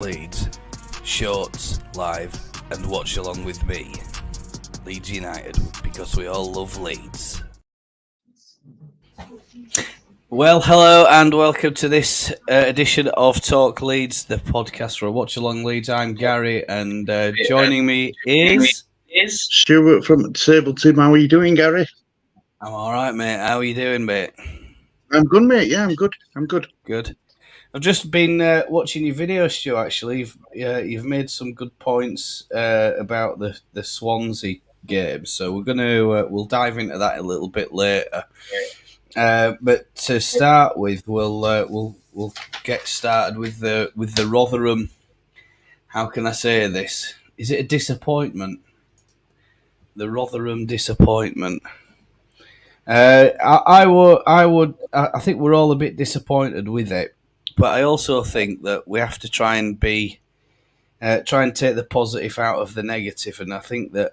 Leeds, shorts, live, and watch along with me, Leeds United, because we all love Leeds. Well, hello and welcome to this edition of Talk Leeds, the podcast for Watch Along Leeds. I'm Gary, and joining me is Stuart from Table Team. How are you doing, Gary? I'm all right, mate. How are you doing, mate? I'm good, mate. Yeah, I'm good. Good. I've just been watching your video, Stu. Actually, you've made some good points about the Swansea game, so we'll dive into that a little bit later. But to start with, we'll get started with the Rotherham. How can I say this? Is it a disappointment? The Rotherham disappointment. I think we're all a bit disappointed with it. But I also think that we have to try and take the positive out of the negative. And I think that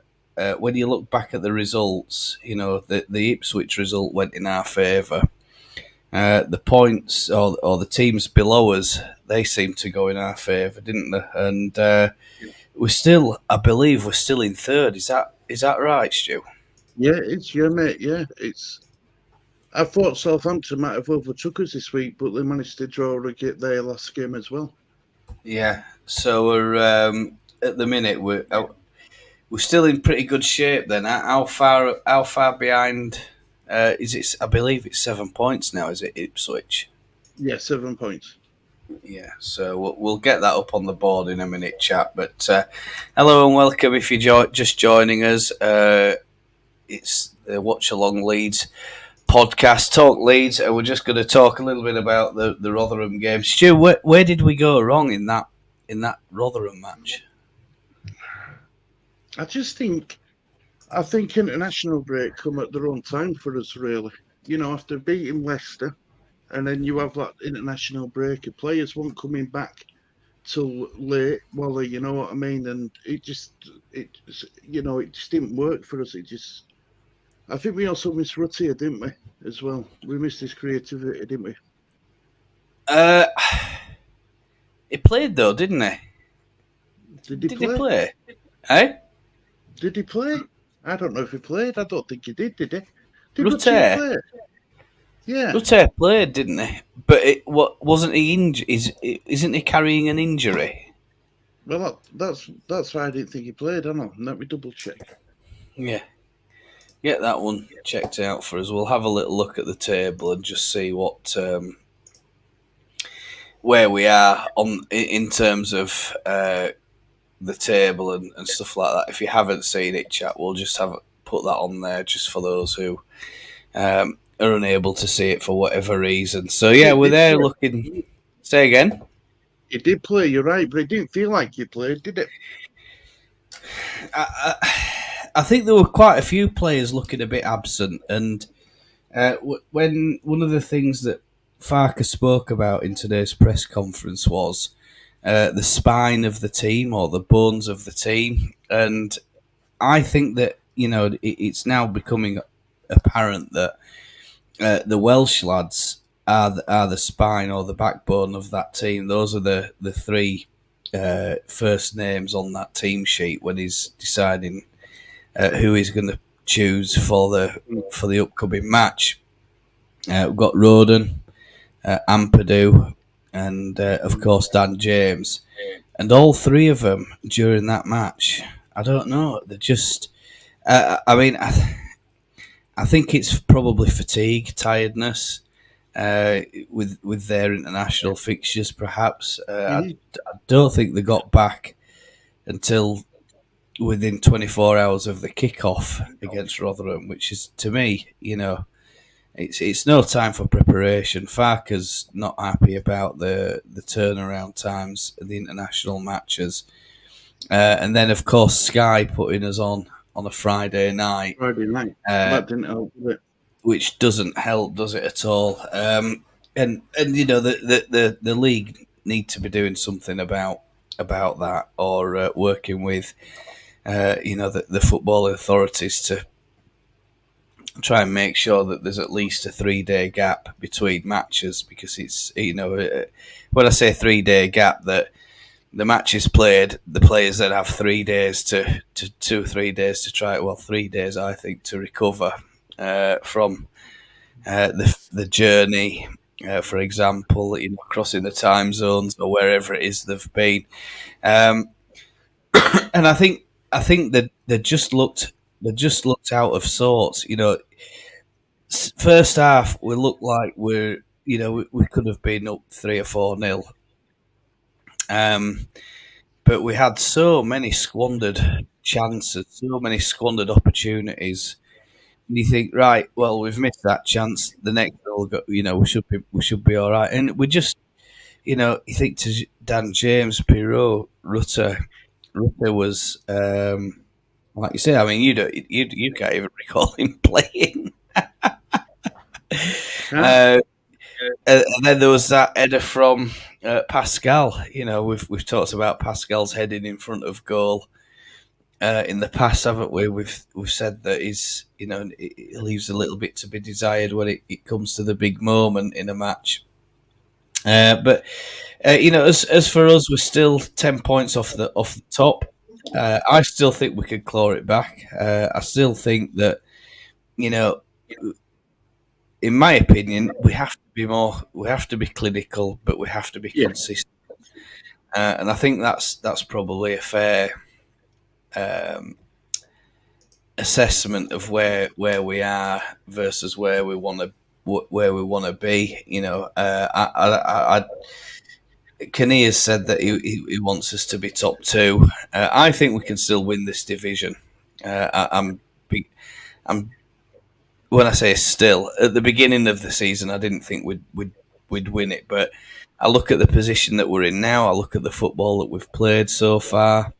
when you look back at the results, you know, the Ipswich result went in our favour. The points or the teams below us, they seemed to go in our favour, didn't they? And I believe we're still in third. Is that right, Stu? Yeah, mate. Yeah, I thought Southampton might have overtook us this week, but they managed to draw their last game as well. Yeah, so we're at the minute we're still in pretty good shape. Then how far behind is it? I believe it's 7 points now. Is it Ipswich? Yeah, 7 points. Yeah, so we'll get that up on the board in a minute, chat. But hello and welcome if you're just joining us. It's the Watch Along Leeds podcast, Talk Leeds, and we're just going to talk a little bit about the Rotherham game. Stu, where did we go wrong in that Rotherham match? I think international break come at the wrong time for us, really. You know, after beating Leicester, and then you have that international break, and players weren't coming back till late, Wally. You know what I mean? And it just didn't work for us. I think we also missed Ruttier, didn't we? As well, we missed his creativity, didn't we? He played though, didn't he? Did he play? Hey? Did he play? I don't know if he played. I don't think he did he? Did Ruttier play? Yeah. Ruttier played, didn't he? But wasn't he injured? Isn't he carrying an injury? Well, that's why I didn't think he played. I know. Let me double check. Yeah. Get that one checked out for us. We'll have a little look at the table and just see what where we are in terms of the table and stuff like that. If you haven't seen it, chat, we'll just put that on there just for those who are unable to see it for whatever reason. So yeah, we're there looking. Say again. He did play. You're right, but it didn't feel like he played, did it? I think there were quite a few players looking a bit absent, and when one of the things that Farker spoke about in today's press conference was the spine of the team or the bones of the team, and I think that it's now becoming apparent that the Welsh lads are the spine or the backbone of that team. Those are the three first names on that team sheet when he's deciding who he's going to choose for the upcoming match. We've got Roden, Ampadu, and of course Dan James, and all three of them during that match. I don't know. They're just. I think it's probably fatigue, tiredness, with their international fixtures. Perhaps I don't think they got back until within 24 hours of the kick-off against Rotherham, which is, to me, it's no time for preparation. Farker's not happy about the turnaround times of the international matches. And then, of course, Sky putting us on a Friday night. That didn't help, did it? Which doesn't help, does it, at all? And the league need to be doing something about that, or working with the football authorities to try and make sure that there's at least a 3-day gap between matches, because it's when I say 3-day gap, that the match is played, the players then have 3 days to 2 or 3 days to try. Well, 3 days, I think, to recover from the journey. For example, crossing the time zones or wherever it is they've been, and I think that they just looked out of sorts. First half we looked like we could have been up 3 or 4 nil. But we had so many squandered chances, so many squandered opportunities. And you think, right, well, we've missed that chance. The next goal, we should be all right. And we just, you think to Dan James, Pirot, Rutter was, like you say. I mean, you can't even recall him playing. And then there was that header from Pascal. We've talked about Pascal's heading in front of goal in the past, haven't we? We've said that it leaves a little bit to be desired when it comes to the big moment in a match. But as for us, we're still 10 points off the top. I still think we could claw it back. I still think that in my opinion, we have to be clinical, but we have to be consistent. And I think that's probably a fair assessment of where we are versus where we want to be. Kinnear has said that he wants us to be top 2. I think we can still win this division. I'm when I say still, at the beginning of the season, I didn't think we'd win it, but I look at the position that we're in now. I look at the football that we've played so far.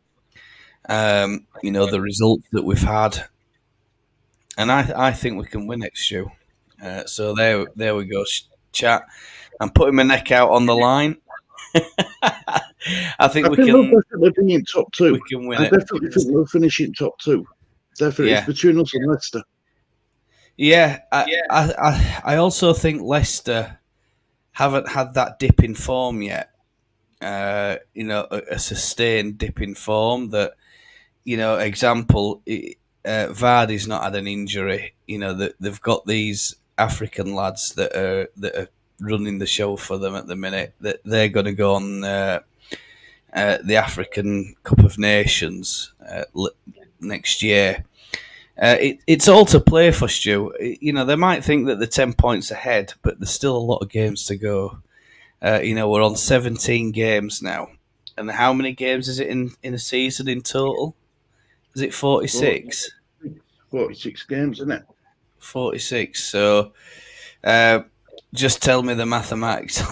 The results that we've had, and I think we can win it, Stu. So there we go, chat. I'm putting my neck out on the line. I think we'll definitely be in top 2. We can win I definitely think we'll finish in top 2. Definitely, it's between us and Leicester. Yeah, I also think Leicester haven't had that dip in form yet. A sustained dip in form that, example, Vardy's not had an injury. They've got these African lads that are running the show for them at the minute. That they're going to go on the African Cup of Nations next year. It's all to play for, Stu. They might think that they're 10 points ahead, but there's still a lot of games to go. We're on 17 games now. And how many games is it in a season in total? Is it 46? 46 games, isn't it? 46. So just tell me the mathematics.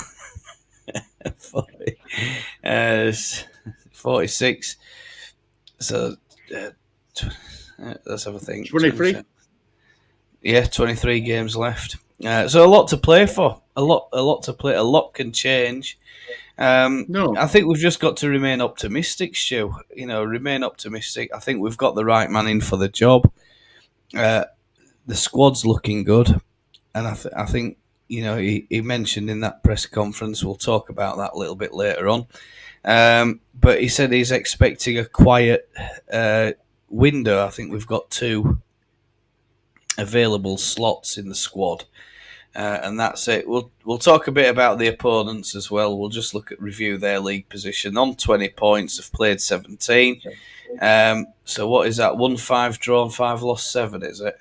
46. So let's have a think. 23. Yeah, 23 games left. So a lot to play for. A lot to play. A lot can change. No, I think we've just got to remain optimistic, Stu. Remain optimistic. I think we've got the right man in for the job. The squad's looking good, and I think he mentioned in that press conference. We'll talk about that a little bit later on. But he said he's expecting a quiet window. I think we've got 2 available slots in the squad, and that's it. We'll talk a bit about the opponents as well. We'll just review their league position. On 20 points, have played 17. So what is that? 1-5 drawn, 5 lost, 7, is it?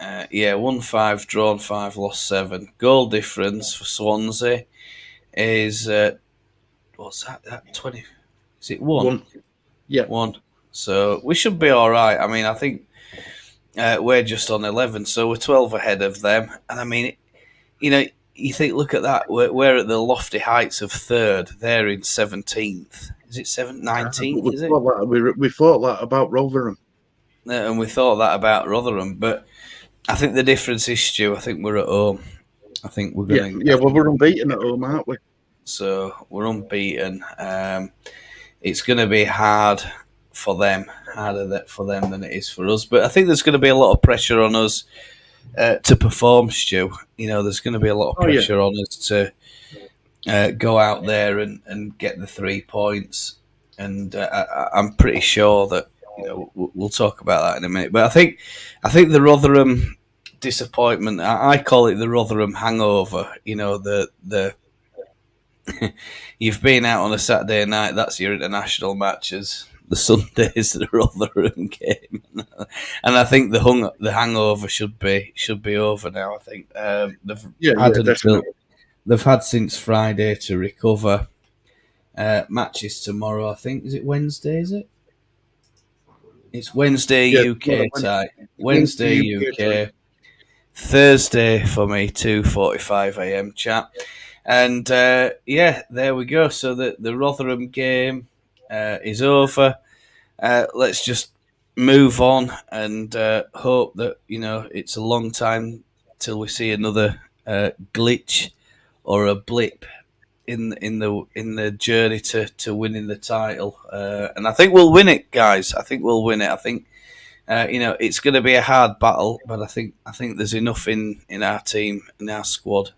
1-5 drawn, 5 lost, 7. Goal difference for Swansea is what's that? 20? Is it 1? Yeah, 1. So we should be all right. I mean, I think we're just on 11, so we're 12 ahead of them. And I mean, you think, look at that. We're at the lofty heights of 3rd. They're in 17th. Is it 19th? Is it? We thought that about Rotherham. And we thought that about Rotherham, but I think the difference is, Stu, I think we're at home. I think we're going to... Yeah, well, we're unbeaten at home, aren't we? So we're unbeaten. It's going to be harder for them than it is for us. But I think there's going to be a lot of pressure on us to perform, Stu. There's going to be a lot of pressure on us go out there and get the 3 points. And I'm pretty sure that we'll talk about that in a minute. But I think the Rotherham disappointment. I call it the Rotherham hangover. The you've been out on a Saturday night. That's your international matches. The Sunday is the Rotherham game, and I think the hangover should be over now. I think they've Yeah, had yeah, until definitely. they've had since Friday to recover. Matches tomorrow. I think is it Wednesday? Is it? It's Wednesday Yeah, UK time. Wednesday Wednesday UK time. UK. Thursday for me, 2:45 a.m. chat. And yeah, there we go. So the Rotherham game is over. Let's just move on and hope that it's a long time till we see another glitch or a blip in the journey to winning the title. And I think we'll win it, guys. I think we'll win it. I think it's going to be a hard battle, but I think there's enough in our team, in our squad,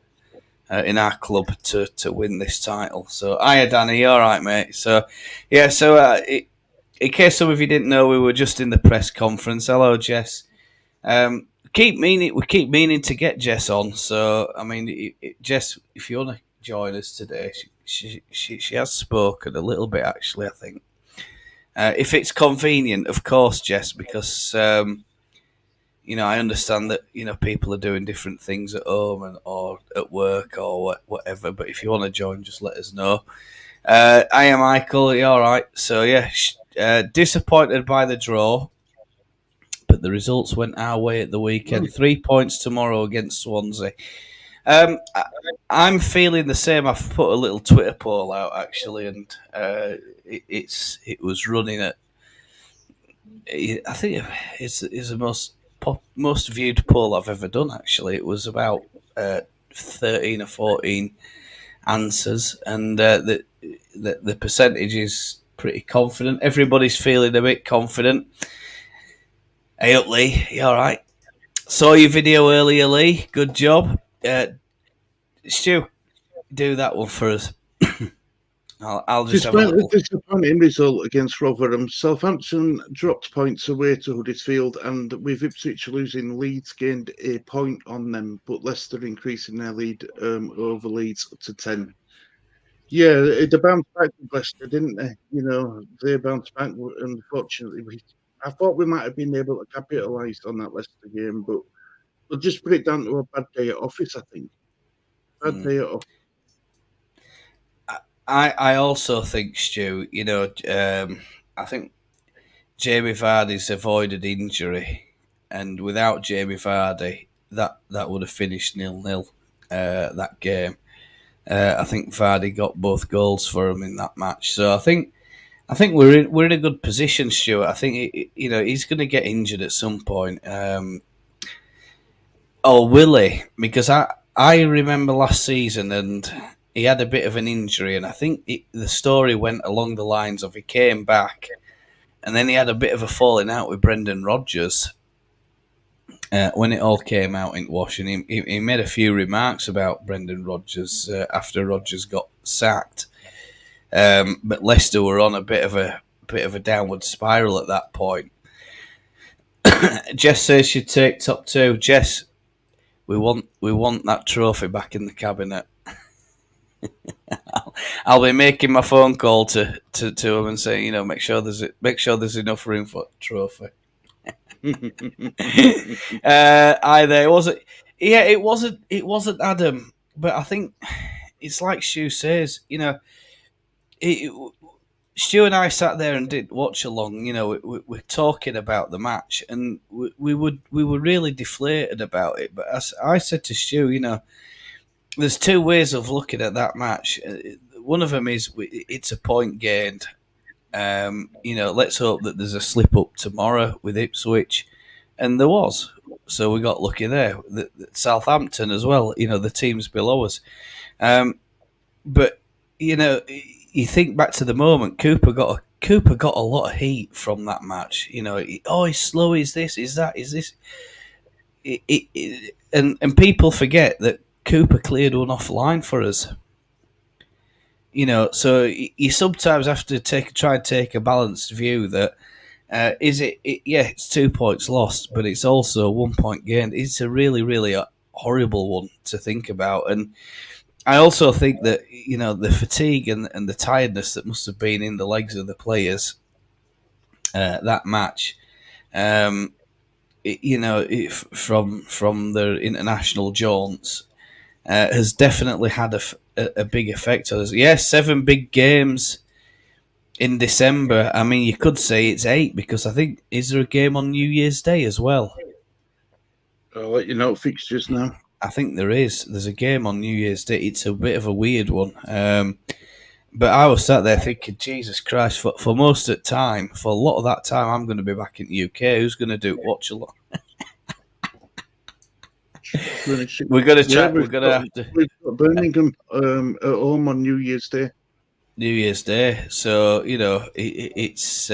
in our club to win this title. So, hiya, Danny. You all right, mate? So, yeah. So, in case some of you didn't know, we were just in the press conference. Hello, Jess. We keep meaning to get Jess on. So, I mean, Jess, if you want to join us today, she has spoken a little bit actually. I think. If it's convenient, of course, Jess, because I understand that people are doing different things at home or at work or whatever. But if you want to join, just let us know. I am Michael. You all right? So yeah, disappointed by the draw, but the results went our way at the weekend. 3 points tomorrow against Swansea. I'm feeling the same. I've put a little Twitter poll out actually, and it was running at. I think it's the most viewed poll I've ever done. Actually, it was about 13 or 14 answers, and the percentage is pretty confident. Everybody's feeling a bit confident. Hey up, Lee. You all right? Saw your video earlier, Lee. Good job. Stu, do that one for us. I'll just have a Despite the little. disappointing result against Rotherham, Southampton dropped points away to Huddersfield, and with Ipswich losing, Leeds gained a point on them, but Leicester increasing their lead over Leeds to 10. Yeah, they bounced back with Leicester, didn't they? They bounced back. Unfortunately, I thought we might have been able to capitalise on that Leicester game, but we'll just put it down to a bad day at office, I think. Bad day at office. I also think, Stu, I think Jamie Vardy's avoided injury, and without Jamie Vardy, that would have finished 0-0 that game. I think Vardy got both goals for him in that match, so I think we're in a good position, Stuart. I think he's going to get injured at some point. Or will he? Because I remember last season and he had a bit of an injury, and I think the story went along the lines of he came back and then he had a bit of a falling out with Brendan Rodgers when it all came out in Washington. He made a few remarks about Brendan Rodgers after Rodgers got sacked, but Leicester were on a bit of a downward spiral at that point. Jess says she'd take top two. Jess, we want that trophy back in the cabinet. I'll be making my phone call to him and saying, make sure there's enough room for the trophy. Either it wasn't, yeah, it wasn't Adam, but I think it's like Stu says, Stu and I sat there and did watch along. We're talking about the match, and we were really deflated about it. But as I said to Stu, there's two ways of looking at that match. One of them is it's a point gained. Let's hope that there's a slip up tomorrow with Ipswich, and there was. So we got lucky there. Southampton as well. The teams below us. But you think back to the moment. Cooper got a lot of heat from that match. He's slow. Is this? Is that? Is this? And people forget that Cooper cleared one offline for us. So you sometimes have to try and take a balanced view that yeah, it's 2 points lost, but it's also 1 point gained. It's a really, really horrible one to think about. And I also think that, the fatigue and the tiredness that must have been in the legs of the players that match, from their international jaunts, has definitely had a big effect on us. Yes, 7 big games in December. I mean, you could say it's 8 because I think, is there a game on New Year's Day as well? I'll let you know fixtures now. I think there is. There's a game on New Year's Day. It's a bit of a weird one. But I was sat there thinking, Jesus Christ, for most of the time, for a lot of that time, I'm going to be back in the UK. Who's going to do watch along? We're going to try. We're going to have to. We've got Birmingham at home on New Year's Day. New Year's Day. So, it's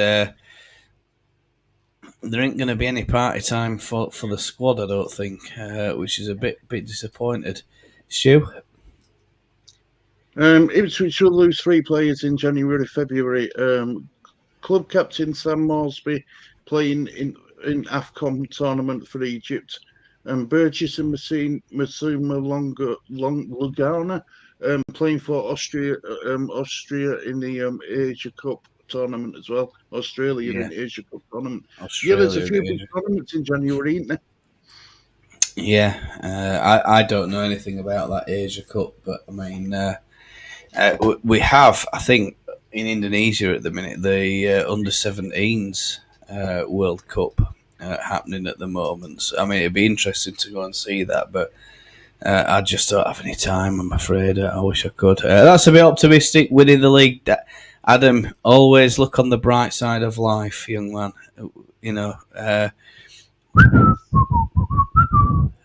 there ain't going to be any party time for the squad, I don't think, which is a bit disappointed. Stu? Ipswich will lose 3 players in January, February. Club captain Sam Moresby playing in AFCON tournament for Egypt. And Burgess and Masuma Lugana playing for Austria in the Asia Cup tournament as well. Australia in Asia Cup tournament. There's a few big tournaments in January, isn't there? Yeah, I don't know anything about that Asia Cup, but I mean, we have, I think, in Indonesia at the minute, the under-17s World Cup happening at the moment. So, I mean, it'd be interesting to go and see that, but I just don't have any time, I'm afraid. I wish I could. That's a bit optimistic, winning the league. Adam, always look on the bright side of life, young man.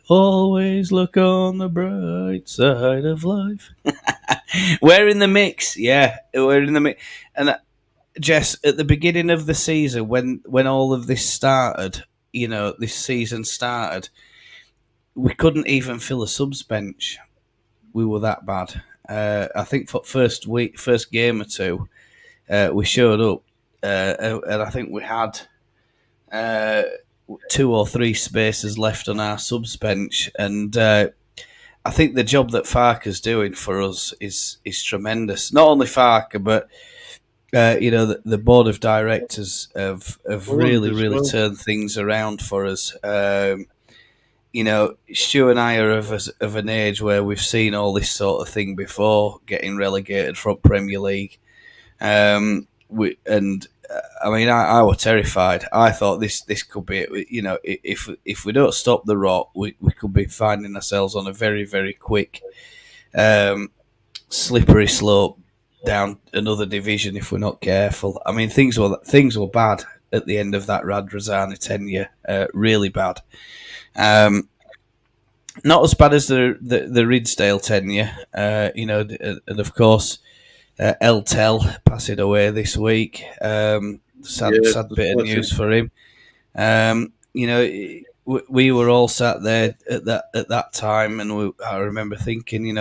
Always look on the bright side of life. We're in the mix, yeah. We're in the mix. And Jess, at the beginning of the season, when all of this started, this season started, we couldn't even fill a subs bench. We were that bad. I think for first game or two, we showed up, and I think we had 2 or 3 spaces left on our subs bench, and I think the job that Farker's doing for us is tremendous. Not only Farker, but the board of directors have really turned things around for us. Stu and I are of an age where we've seen all this sort of thing before, getting relegated from Premier League. I was terrified. I thought this could be, if we don't stop the rot, we could be finding ourselves on a very, very quick, slippery slope down another division if we're not careful. I mean, things were bad at the end of that Radrazani tenure, really bad. Not as bad as the Ridsdale tenure, and of course, El Tel passing away this week. Sad bit of news for him. We were all sat there at that time, and I remember thinking,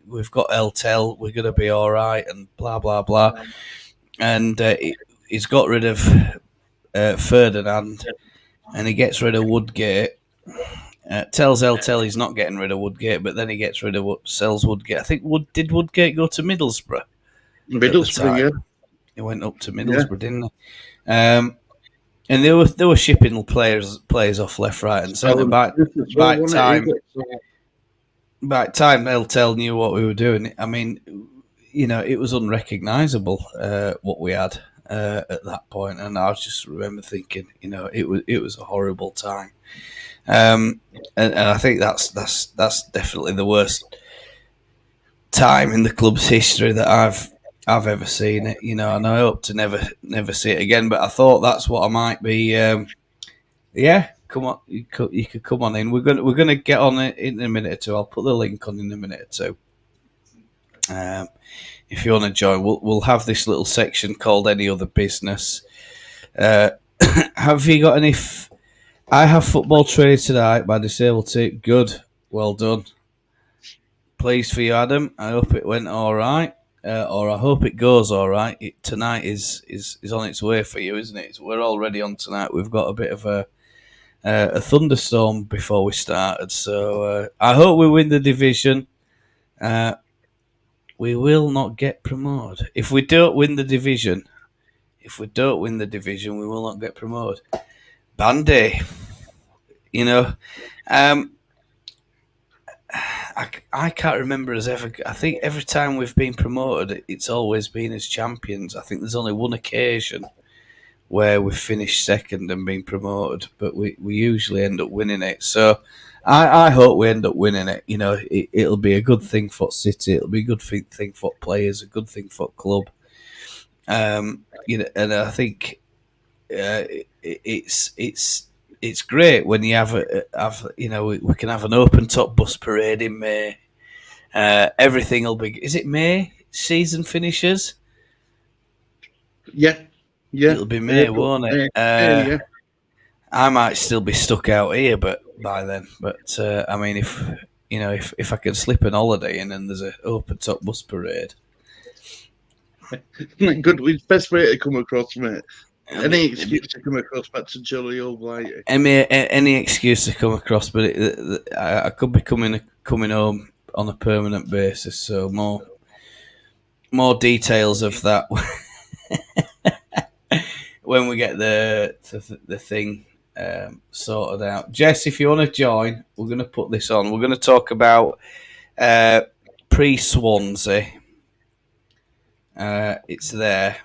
we've got El Tel, we're going to be all right, and blah blah blah. And he's got rid of Ferdinand, and he gets rid of Woodgate. Tells El Tel he's not getting rid of Woodgate, but then he gets rid of sells Woodgate. I think did Woodgate go to Middlesbrough? Middlesbrough, yeah. He went up to Middlesbrough, didn't he? And they were shipping players off left, right, and centre. By time El Tel knew what we were doing, I mean, it was unrecognisable what we had at that point, and I just remember thinking, it was a horrible time. And I think that's definitely the worst time in the club's history that I've ever seen it, and I hope to never see it again. But I thought that's what I might be. Come on, you could come on in. We're gonna get on it in a minute or two. I'll put the link on in a minute or two. If you want to join, we'll have this little section called Any Other Business. Have you got any? I have football training tonight by disabled team. Good, well done. Pleased for you, Adam. I hope it went all right. or I hope it goes all right. Tonight is on its way for you, isn't it? We're already on tonight. We've got a bit of a thunderstorm before we started, so I hope we win the division. We will not get promoted if we don't win the division. If we don't win the division, we will not get promoted. Bandy, you know, I can't remember us ever. I think every time we've been promoted, it's always been as champions. I think there's only one occasion where we've finished second and been promoted, but we usually end up winning it. So I hope we end up winning it. You know, it'll be a good thing for City. It'll be a good thing for players. A good thing for club. You know, and I think it's great when you have you know, we can have an open top bus parade in May. Everything will be. Is it May? Season finishes. Yeah. It'll be May, won't it? Yeah. I might still be stuck out here, but by then. But I mean, if I can slip an holiday in and there's an open top bus parade. Good. Best way to come across, mate. Any excuse to come across back to jolly old Blighty. Any excuse to come across, but I could be coming home on a permanent basis. So more details of that when we get the thing sorted out. Jess, if you want to join, we're going to put this on. We're going to talk about pre-Swansea. It's there,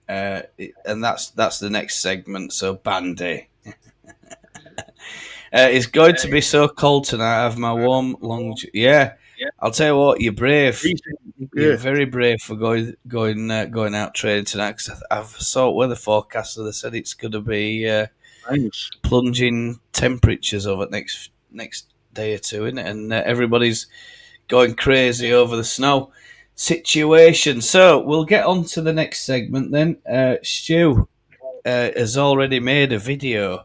and that's the next segment. So Bandy. It's going to be so cold tonight. I have my warm long. Yeah, I'll tell you what. You're brave. You're very brave for going out training tonight. Because I've saw weather forecaster. They said it's going to be plunging temperatures over the next day or two, isn't it? And everybody's going crazy over the snow situation. So we'll get on to the next segment then. Stu has already made a video.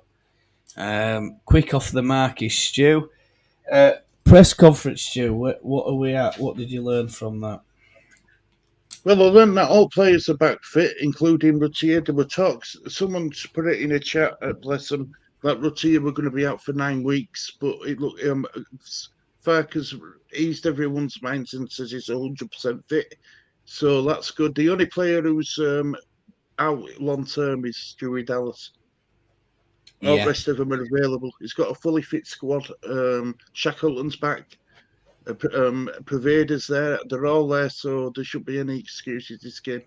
Quick off the mark is Stu. Press conference, Stu. What are we at? What did you learn from that? Well, I learned that all players are back fit, including Rutia. There were talks. Someone put it in a chat, bless them, that Rutia were going to be out for 9 weeks, but it looked Farkas eased everyone's minds and says he's 100% fit. So that's good. The only player who's out long term is Stewie Dallas. All the rest of them are available. He's got a fully fit squad. Shackleton's back. Pervaders there. They're all there, so there shouldn't be any excuses this game.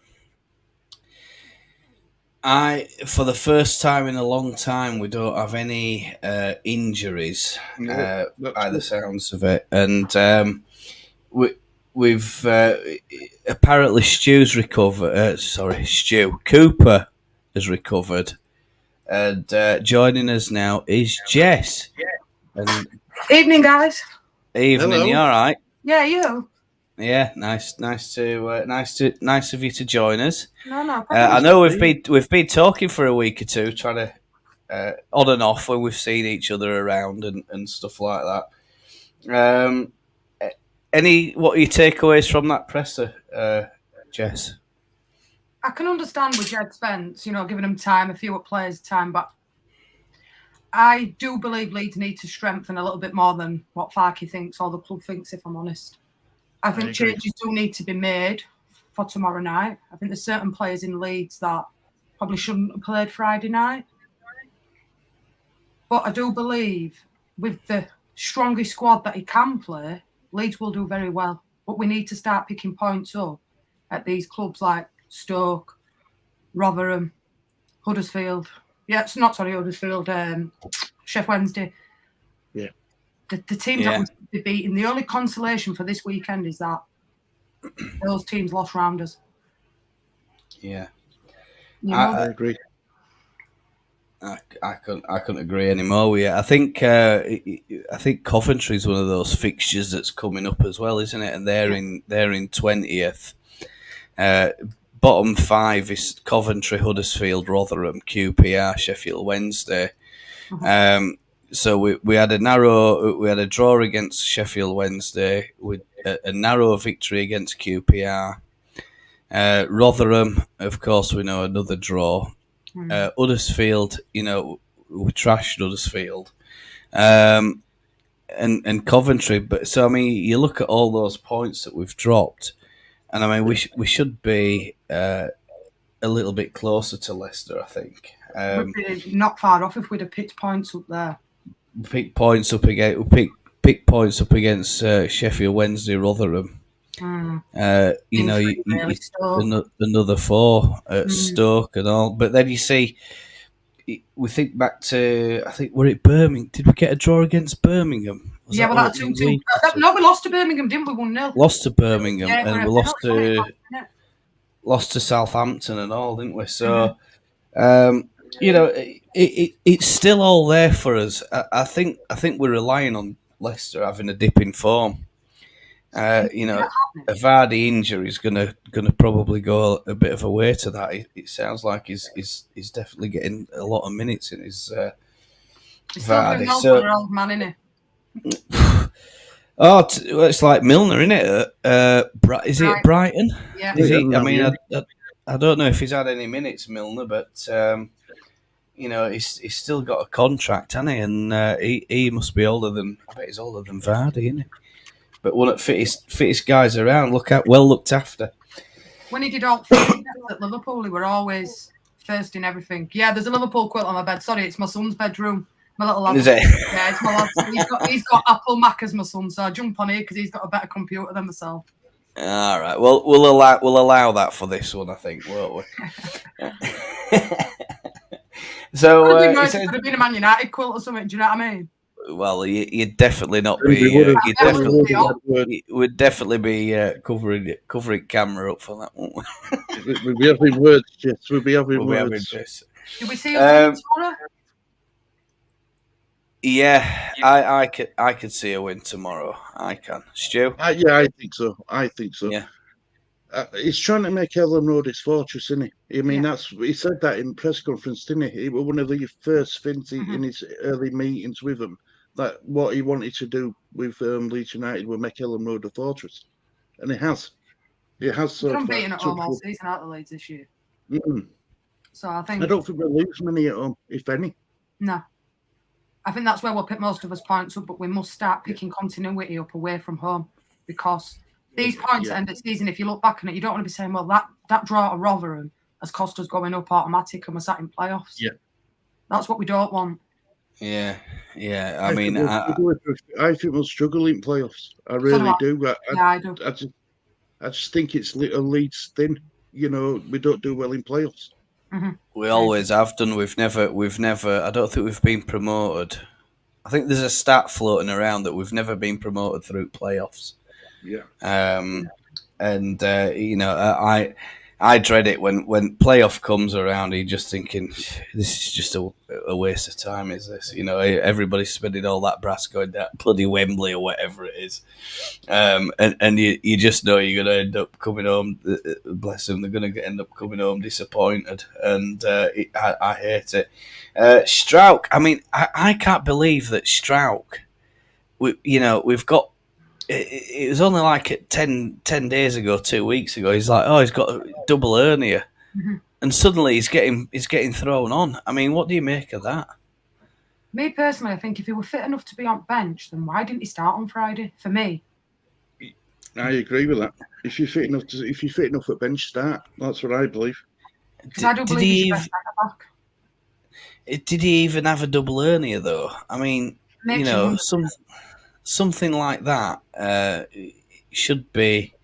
For the first time in a long time, we don't have any injuries by the sounds of it, and we've apparently Stu's recovered. Stu Cooper has recovered, and joining us now is Jess. And evening, guys. Evening. Hello. You all right? Yeah, you. Yeah, nice of you to join us. No. I know we've been talking for a week or two, trying to on and off when we've seen each other around and stuff like that. What are your takeaways from that presser, Jess? I can understand with Jed Spence, giving him time, a few players time, but I do believe Leeds need to strengthen a little bit more than what Farky thinks or the club thinks, if I'm honest. I think changes do need to be made for tomorrow night. I think there's certain players in Leeds that probably shouldn't have played Friday night. But I do believe with the strongest squad that he can play, Leeds will do very well. But we need to start picking points up at these clubs like Stoke, Rotherham, Huddersfield. Yeah, it's not Huddersfield, Chef Wednesday. Yeah. The teams that would be beaten. The only consolation for this weekend is that those teams lost rounders. Yeah. I agree. I couldn't agree anymore with you. I think Coventry is one of those fixtures that's coming up as well, isn't it? And they're in 20th. Bottom 5 is Coventry, Huddersfield, Rotherham, QPR, Sheffield Wednesday. So we had a draw against Sheffield Wednesday with a narrow victory against QPR, Rotherham, of course, we know another draw. Huddersfield, we trashed Huddersfield. And Coventry. But so, I mean, you look at all those points that we've dropped, and I mean, we should be a little bit closer to Leicester, I think. We'd be not far off if we'd have picked points up there. Pick points up points up against Sheffield Wednesday, Rotherham. Another 4 at Stoke and all. But then you see, we think back to, I think, were it Birmingham? Did we get a draw against Birmingham? That's 2-2. No, we lost to Birmingham, didn't we? 1-0. Lost to Birmingham, and we lost to Southampton and all, didn't we? So, it's still all there for us. I think we're relying on Leicester having a dip in form. A Vardy injury is gonna probably go a bit of a way to that. It sounds like he's definitely getting a lot of minutes in his Vardy. So, old man, isn't he? It's like Milner, isn't it? Is it Brighton? Yeah. Is he? I mean, I don't know if he's had any minutes, Milner, but he's still got a contract, hasn't he? And he must be older than. I bet he's older than Vardy, isn't he? But one of the fittest guys around. Well looked after. When he did all at Liverpool, he were always first in everything. Yeah, there's a Liverpool quilt on my bed. Sorry, it's my son's bedroom. My little lad. Is it? Yeah, it's my lad. He's got Apple Mac as my son, so I jump on here because he's got a better computer than myself. All right. Well, we'll allow that for this one, I think, won't we? So, it could have been a Man United quilt or something. Do you know what I mean? Well, you'd definitely not be. We'd definitely be covering camera up for that, won't we? We'd be having words, yes. We'd be having words. Did we see you tomorrow? Yeah, I could see a win tomorrow. I can. Stu? I think so. Yeah. He's trying to make Ellen Road his fortress, isn't he? I mean, he said that in press conference, didn't he? It was one of the first things in his early meetings with them, that what he wanted to do with Leeds United would make Ellen Road a fortress, and it has. It has. So far. Beaten at home all season out the Leeds this year. So I don't think we'll lose many at home, if any. No. I think that's where we'll pick most of us points up, but we must start picking continuity up away from home, because these points at end of season, if you look back on it, you don't want to be saying, well, that draw at Rotherham has cost us going up automatic and we're sat in playoffs. Yeah. That's what we don't want. Yeah. I think we'll struggle in playoffs. I really do. I do. I just think it's a Leeds thing. We don't do well in playoffs. Mm-hmm. We always have done. We've never. I don't think we've been promoted. I think there's a stat floating around that we've never been promoted through playoffs. Yeah. I dread it when playoff comes around. You're just thinking, this is just a waste of time. Is this? Everybody's spending all that brass going to bloody Wembley or whatever it is, and you just know you're going to end up coming home. Bless them, they're going to end up coming home disappointed, and I hate it. Strauch. I mean, I can't believe that Strauch. We've got. It was only like 10 days ago, 2 weeks ago. He's like, he's got a double hernia, and suddenly he's getting thrown on. I mean, what do you make of that? Me personally, I think if he were fit enough to be on bench, then why didn't he start on Friday? For me, I agree with that. If you're fit enough at bench, start. That's what I believe. Because I don't believe he's best back. Did he even have a double hernia though? I mean, something like that should be,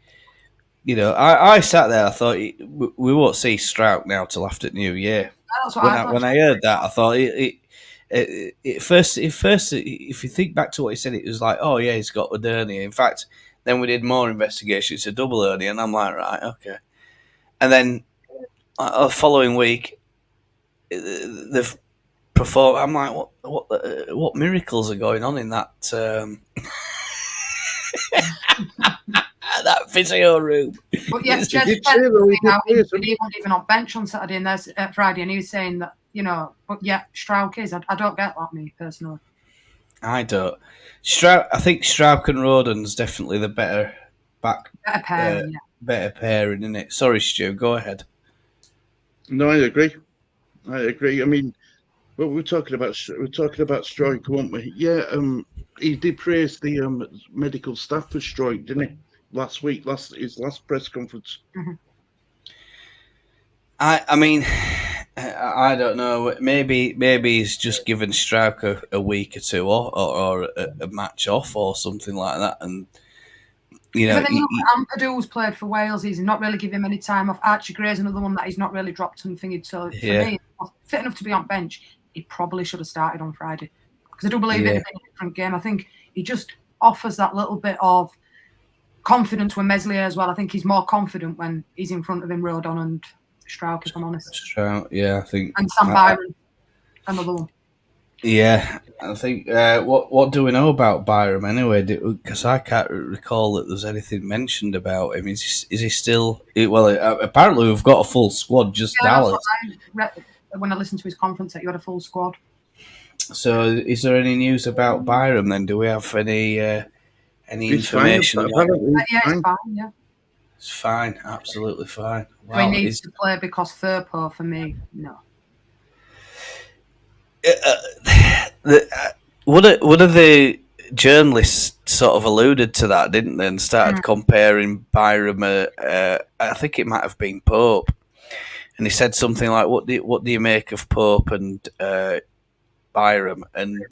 I sat there, I thought, we won't see Strauch now till after New Year. When I heard that, I thought, first, if you think back to what he said, it was like, he's got a hernia. In fact, then we did more investigation, it's a double hernia, and I'm like, right, okay. And then the following week, they've performed. I'm like, what miracles are going on in that that physio room? But yes, Jed he wasn't even on bench on Saturday and Friday, and he was saying that but yeah, Strauch is. I don't get that, me personally. I don't. I think Strauch and Rodden's definitely the better back. Better pairing, better pairing, isn't it? Sorry, Stu, go ahead. No, I agree. I mean, well, we're talking about Stroik, weren't we? Yeah. He did praise the medical staff for Stroik, didn't he? Last week, his last press conference. Mm-hmm. I mean, I don't know. Maybe he's just given Strauch a week or two, or a match off, or something like that. And you know, but then Ampadu's played for Wales. He's not really giving him any time off. Archie Gray's another one that he's not really dropped and thingy. So for me, fit enough to be on bench. He probably should have started on Friday, because I do believe it'd be a different game. I think he just offers that little bit of confidence with Meslier as well. I think he's more confident when he's in front of him, Rodon and Strauch, if I'm honest. Strauch, yeah, I think. And Sam Byron, another one. Yeah, I think. What do we know about Byram anyway? Because I can't recall that there's anything mentioned about him. Is he still? Well, apparently we've got a full squad. Just Dallas. That's what I read when I listened to his conference, that you had a full squad. So, is there any news about Byram then? Do we have any information about it? Yeah, it's fine. Yeah, it's fine. Absolutely fine. Wow. So he needs to play because Firpo, for me, no. One of the journalists sort of alluded to that, didn't they? And started comparing Byram. I think it might have been Pope, and he said something like, "What do you make of Pope and Byram? And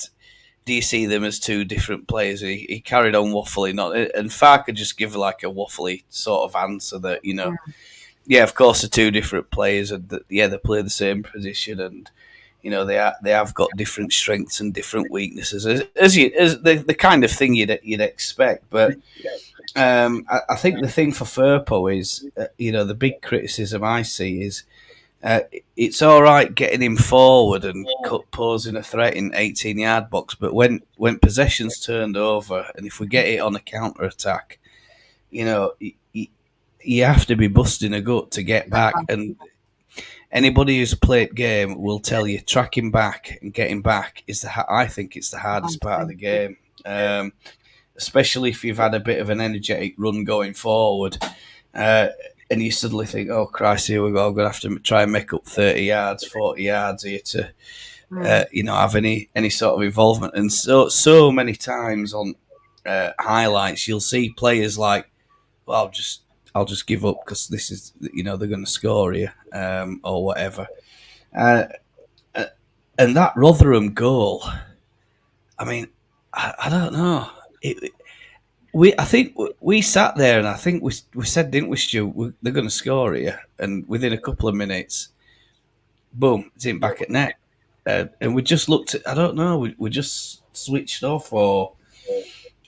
do you see them as two different players?" He carried on waffling on, and Farke just give like a waffly sort of answer that yeah, of course they're two different players, and they play the same position, and they have got different strengths and different weaknesses, as the kind of thing you'd expect. But I think the thing for Firpo is, the big criticism I see is it's all right getting him forward and posing a threat in 18-yard box, but when possession's turned over, and if we get it on a counter attack, you have to be busting a gut to get back. And anybody who's played game will tell you tracking back and getting back is I think it's the hardest part of the game, especially if you've had a bit of an energetic run going forward, and you suddenly think, "Oh Christ, here we go! I'm going to have to try and make up 30 yards, 40 yards here to, have any sort of involvement." And so many times on highlights, you'll see players like, "Well, I'll just give up because this is, they're going to score here," or whatever. And that Rotherham goal, I mean, I don't know. I think we sat there and I think we said, didn't we, Stu? They're going to score here, and within a couple of minutes, boom, it's in back at net, and we just looked at, I don't know, we just switched off or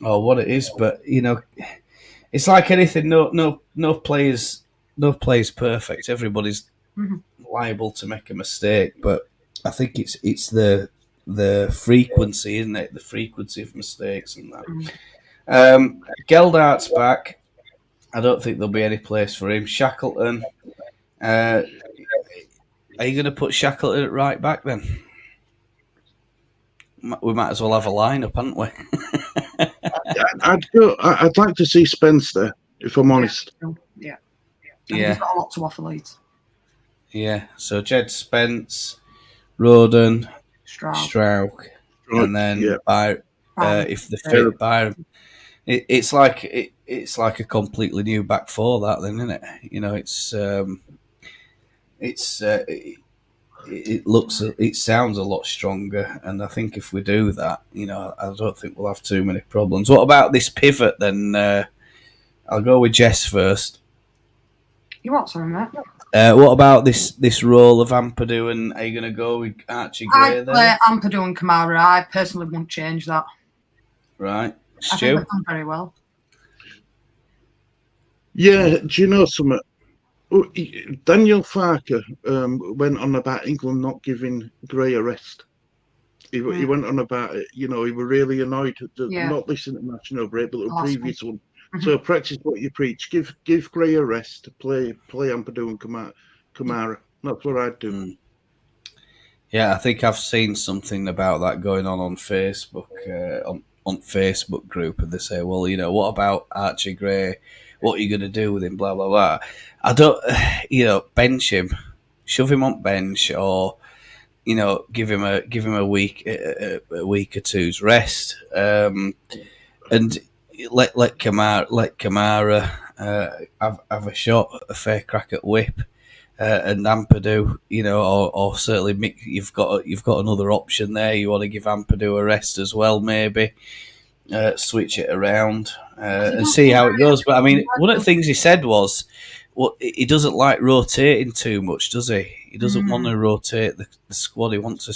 what it is, but it's like anything. No player's perfect. Everybody's liable to make a mistake, but I think it's the frequency, isn't it? The frequency of mistakes and that. Geldart's back. I don't think there'll be any place for him. Shackleton. Are you going to put Shackleton at right back then? We might as well have a lineup, haven't we? I'd like to see Spence there, if I'm honest. Yeah. He's got a lot to offer Leeds. Yeah. So Jed Spence, Rodon, Strauch, and then if the fit Byron. It's like a completely new back four, that then, isn't it? It sounds a lot stronger, and I think if we do that, I don't think we'll have too many problems. What about this pivot then? I'll go with Jess first. You want something, mate? What about this role of Ampadu, and are you going to go with Archie Gray I'd play Ampadu and Kamara. I personally wouldn't change that. Right. I think they've done very well. Yeah, do you know something? Daniel Farke went on about England not giving Gray a rest. He went on about it. He was really annoyed not this international break, but the previous one. So practice what you preach. Give Gray a rest. Play Ampadu and Kamara. That's what I'd do. Yeah, I think I've seen something about that going on Facebook, on Facebook group, and they say, well, what about Archie Gray? what are you going to do with him? Blah blah blah. I don't, bench him, shove him on bench, or give him a week or two's rest, and let Kamara have a shot, a fair crack at whip. And Ampadu, or certainly you've got another option there. You want to give Ampadu a rest as well, maybe switch it around and see how it goes. But I mean, one of the things he said was, he doesn't like rotating too much, does he? He doesn't want to rotate the squad. He wants to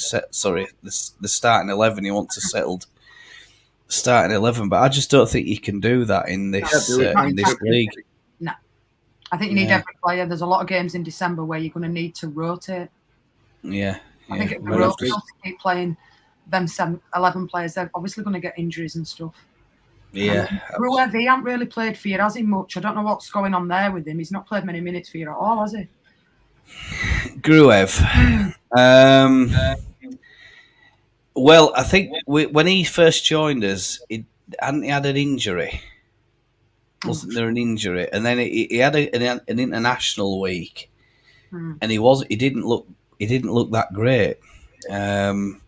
the starting 11. He wants a settled starting 11. But I just don't think you can do that in this league. No. I think you need every player. There's a lot of games in December where you're going to need to rotate. Yeah. I think it'd be real to keep playing them 11 players. They're obviously going to get injuries and stuff. Yeah. Gruev, he hasn't really played for you, has he, much? I don't know what's going on there with him. He's not played many minutes for you at all, has he? Gruev. Well, I think when he first joined us, he had an injury. Wasn't there an injury? And then he had an international week, and he didn't look that great. And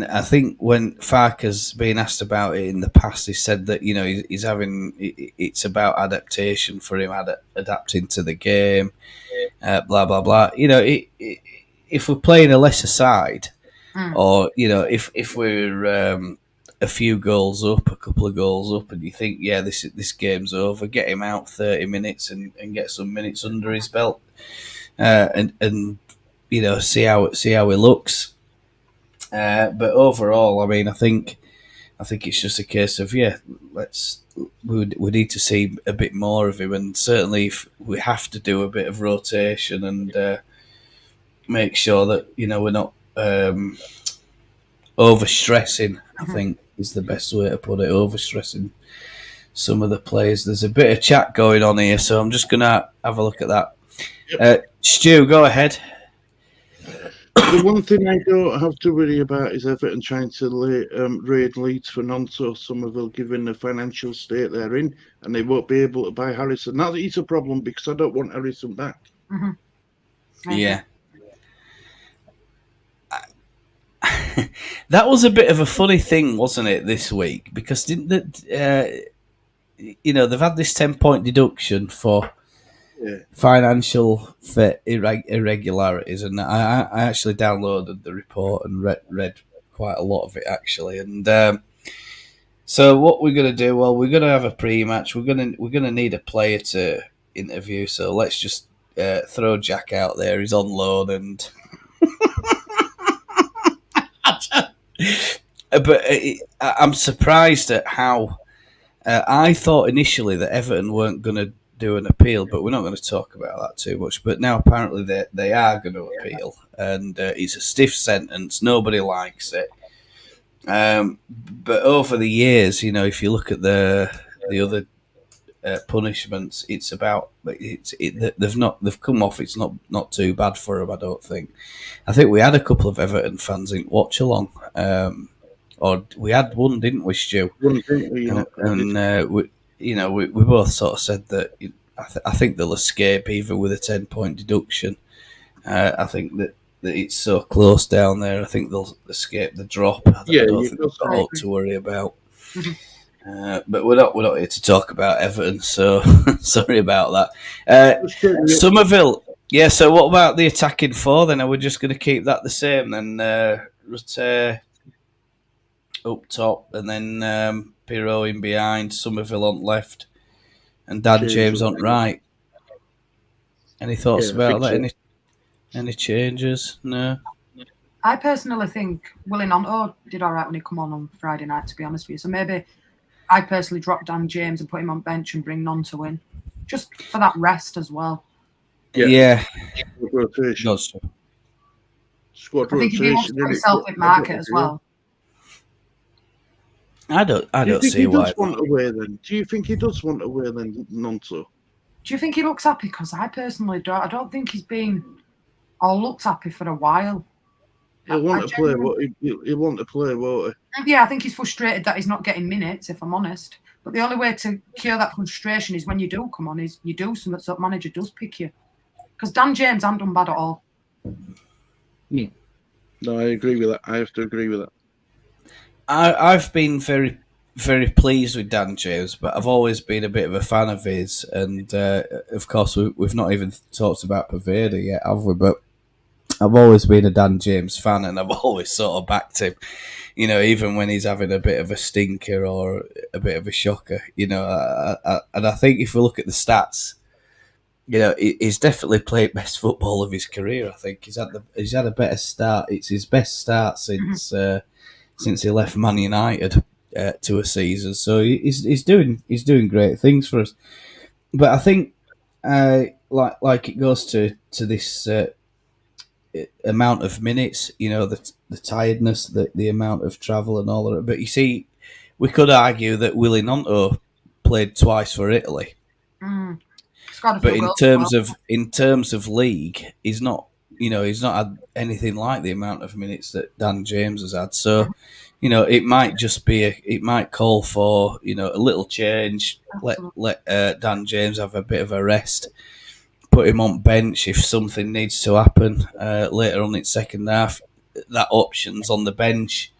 I think when Farke's been asked about it in the past, he said that it's about adaptation for him, adapting to the game, blah blah blah. If we're playing a lesser side, or if we're a few goals up, a couple of goals up, and you think, this game's over, get him out 30 minutes and get some minutes under his belt, and see how he looks. But overall, I mean, I think it's just a case of we need to see a bit more of him, and certainly if we have to do a bit of rotation and make sure that we're not overstressing. I think is the best way to put it. Overstressing some of the players. There's a bit of chat going on here, so I'm just gonna have a look at that. Yep. Stu, go ahead. The one thing I don't have to worry about is Everton trying to raid Leeds for Nonso Somerville, given the financial state they're in, and they won't be able to buy Harrison. That is a problem because I don't want Harrison back. Yeah. That was a bit of a funny thing, wasn't it, this week? Because they've had this 10-point deduction for financial irregularities, and I actually downloaded the report and read quite a lot of it actually. And so what we're going to do? Well, we're going to have a pre-match. We're going to need a player to interview. So let's just throw Jack out there. He's on loan and. But I'm surprised at how I thought initially that Everton weren't going to do an appeal, but we're not going to talk about that too much. But now apparently they are going to appeal, and it's a stiff sentence. Nobody likes it. But over the years, if you look at the other punishments, it's about they've come off. It's not too bad for them, I don't think. I think we had a couple of Everton fans in watch along, or we had one, didn't we, Stu? We both sort of said that I think they'll escape even with a 10-point deduction. I think that it's so close down there. I think they'll escape the drop. I don't think they've got a lot to worry about. But we're not here to talk about Everton, so sorry about that. Somerville, yeah. So what about the attacking four then? Are we just going to keep that the same then? Rutte up top, and then Pirot in behind, Somerville on left, and Dan James on right. Any thoughts about that? Any changes? No. I personally think Willie Nonto did all right when he come on Friday night, to be honest with you. So maybe I personally drop Dan James and put him on bench and bring Nonto in, just for that rest as well. Yeah. Rotation. Squad I think if he wants to put himself in market as well. I don't see why. Do you think he does want to wear then, Nonto? Do you think he looks happy? Because I personally don't. I don't think he's been or looked happy for a while. He'll want to play, won't he? Yeah, I think he's frustrated that he's not getting minutes, if I'm honest. But the only way to cure that frustration is when you do come on, is you do something so the manager does pick you. Because Dan James hasn't done bad at all. No, I agree with that. I have to agree with that. I've been very, very pleased with Dan James, but I've always been a bit of a fan of his. And of course, we've not even talked about Pervader yet, have we? But I've always been a Dan James fan, and I've always sort of backed him. You know, even when he's having a bit of a stinker or a bit of a shocker. You know, and I think if we look at the stats, you know, he's definitely played best football of his career. I think he's had a better start. It's his best start since he left Man United to a season. So he's doing great things for us. But I think like it goes to this amount of minutes. You know, the tiredness, the amount of travel and all of it. But you see, we could argue that Willie Gnonto played twice for Italy. But in terms of league, he's not had anything like the amount of minutes that Dan James has had. So, you know, it might call for, you know, a little change. Let Dan James have a bit of a rest. Put him on bench if something needs to happen later on in second half. That option's on the bench,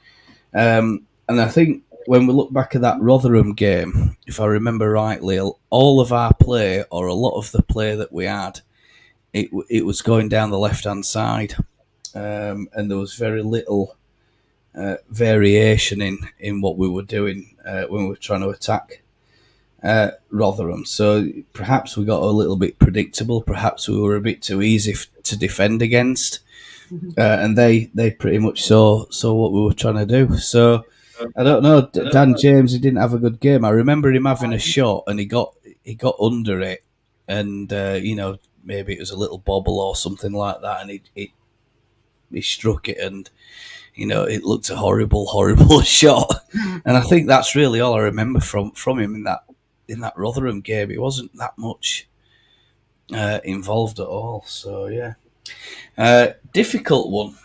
and I think, when we look back at that Rotherham game, if I remember rightly, all of our play, or a lot of the play that we had, it was going down the left-hand side. And there was very little variation in what we were doing when we were trying to attack Rotherham. So perhaps we got a little bit predictable. Perhaps we were a bit too easy to defend against. And they pretty much saw what we were trying to do. So I don't know. Dan James, he didn't have a good game. I remember him having a shot and he got under it, and you know, maybe it was a little bobble or something like that, and he struck it, and you know, it looked a horrible shot. And I think that's really all I remember from him in that Rotherham game. It wasn't that much involved at all. So yeah, difficult one.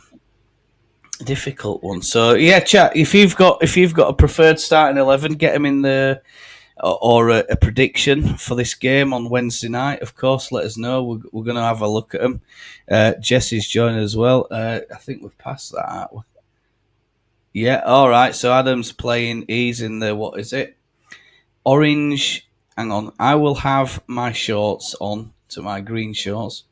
So yeah, chat. If you've got a preferred starting 11, get them in the or a prediction for this game on Wednesday night. Of course, let us know. We're going to have a look at them. Jesse's joining as well. I think we've passed that, aren't we? Yeah. All right. So Adam's playing. He's in the, what is it? Orange. Hang on. I will have my shorts on to my green shorts.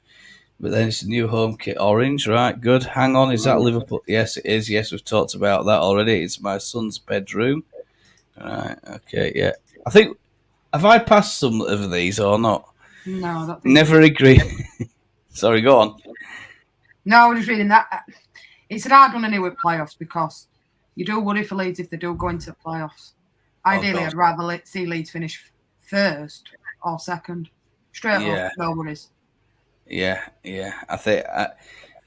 But then it's a new home kit, orange, right? Good. Hang on, is that Liverpool? Yes, it is. Yes, we've talked about that already. It's my son's bedroom. Right. Okay. Yeah. I think, have I passed some of these or not? No, I don't think Never agree. Sorry, go on. No, I was just reading that. It's an hard one anyway with playoffs, because you do worry for Leeds if they do go into the playoffs. Ideally, I'd rather see Leeds finish first or second. Straight up, no worries. Yeah. I think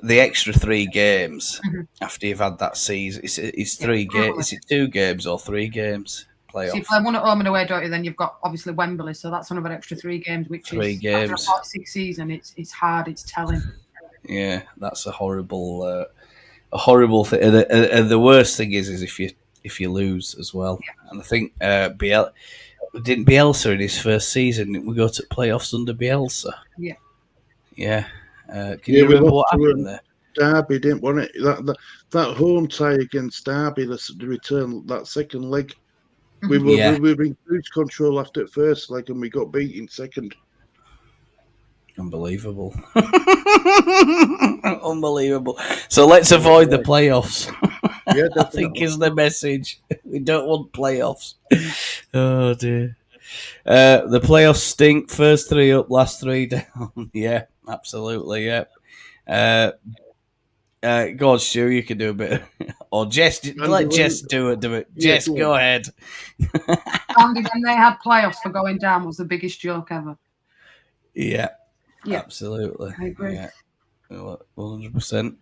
the extra 3 games after you've had that season, it's 3 games. Is it 2 games or 3 games? Playoff. So you play one at home and away, don't you? Then you've got obviously Wembley, so that's another extra 3 games, which 3 is games. after a 46 season. It's hard. It's telling. Yeah, that's a horrible thing. And the worst thing is if you lose as well. Yeah. And I think didn't Bielsa in his first season, we go to playoffs under Bielsa. Yeah. Yeah. Can you remember what happened there? Derby, didn't want it. That home tie against Derby, the return, that second leg. We were in cruise control after the first leg, and we got beat in second. Unbelievable. Unbelievable. So let's avoid the playoffs. Yeah, I think is the message. We don't want playoffs. Oh dear. The playoffs stink. First 3 up, last 3 down. Yeah, absolutely. Yeah. Go on, Stu. You can do a bit. Or Jess, let Jess do it. Yeah, Jess, go ahead. Andy, when they had playoffs for going down, was the biggest joke ever. Yeah. Absolutely. I agree. Yeah. 100%.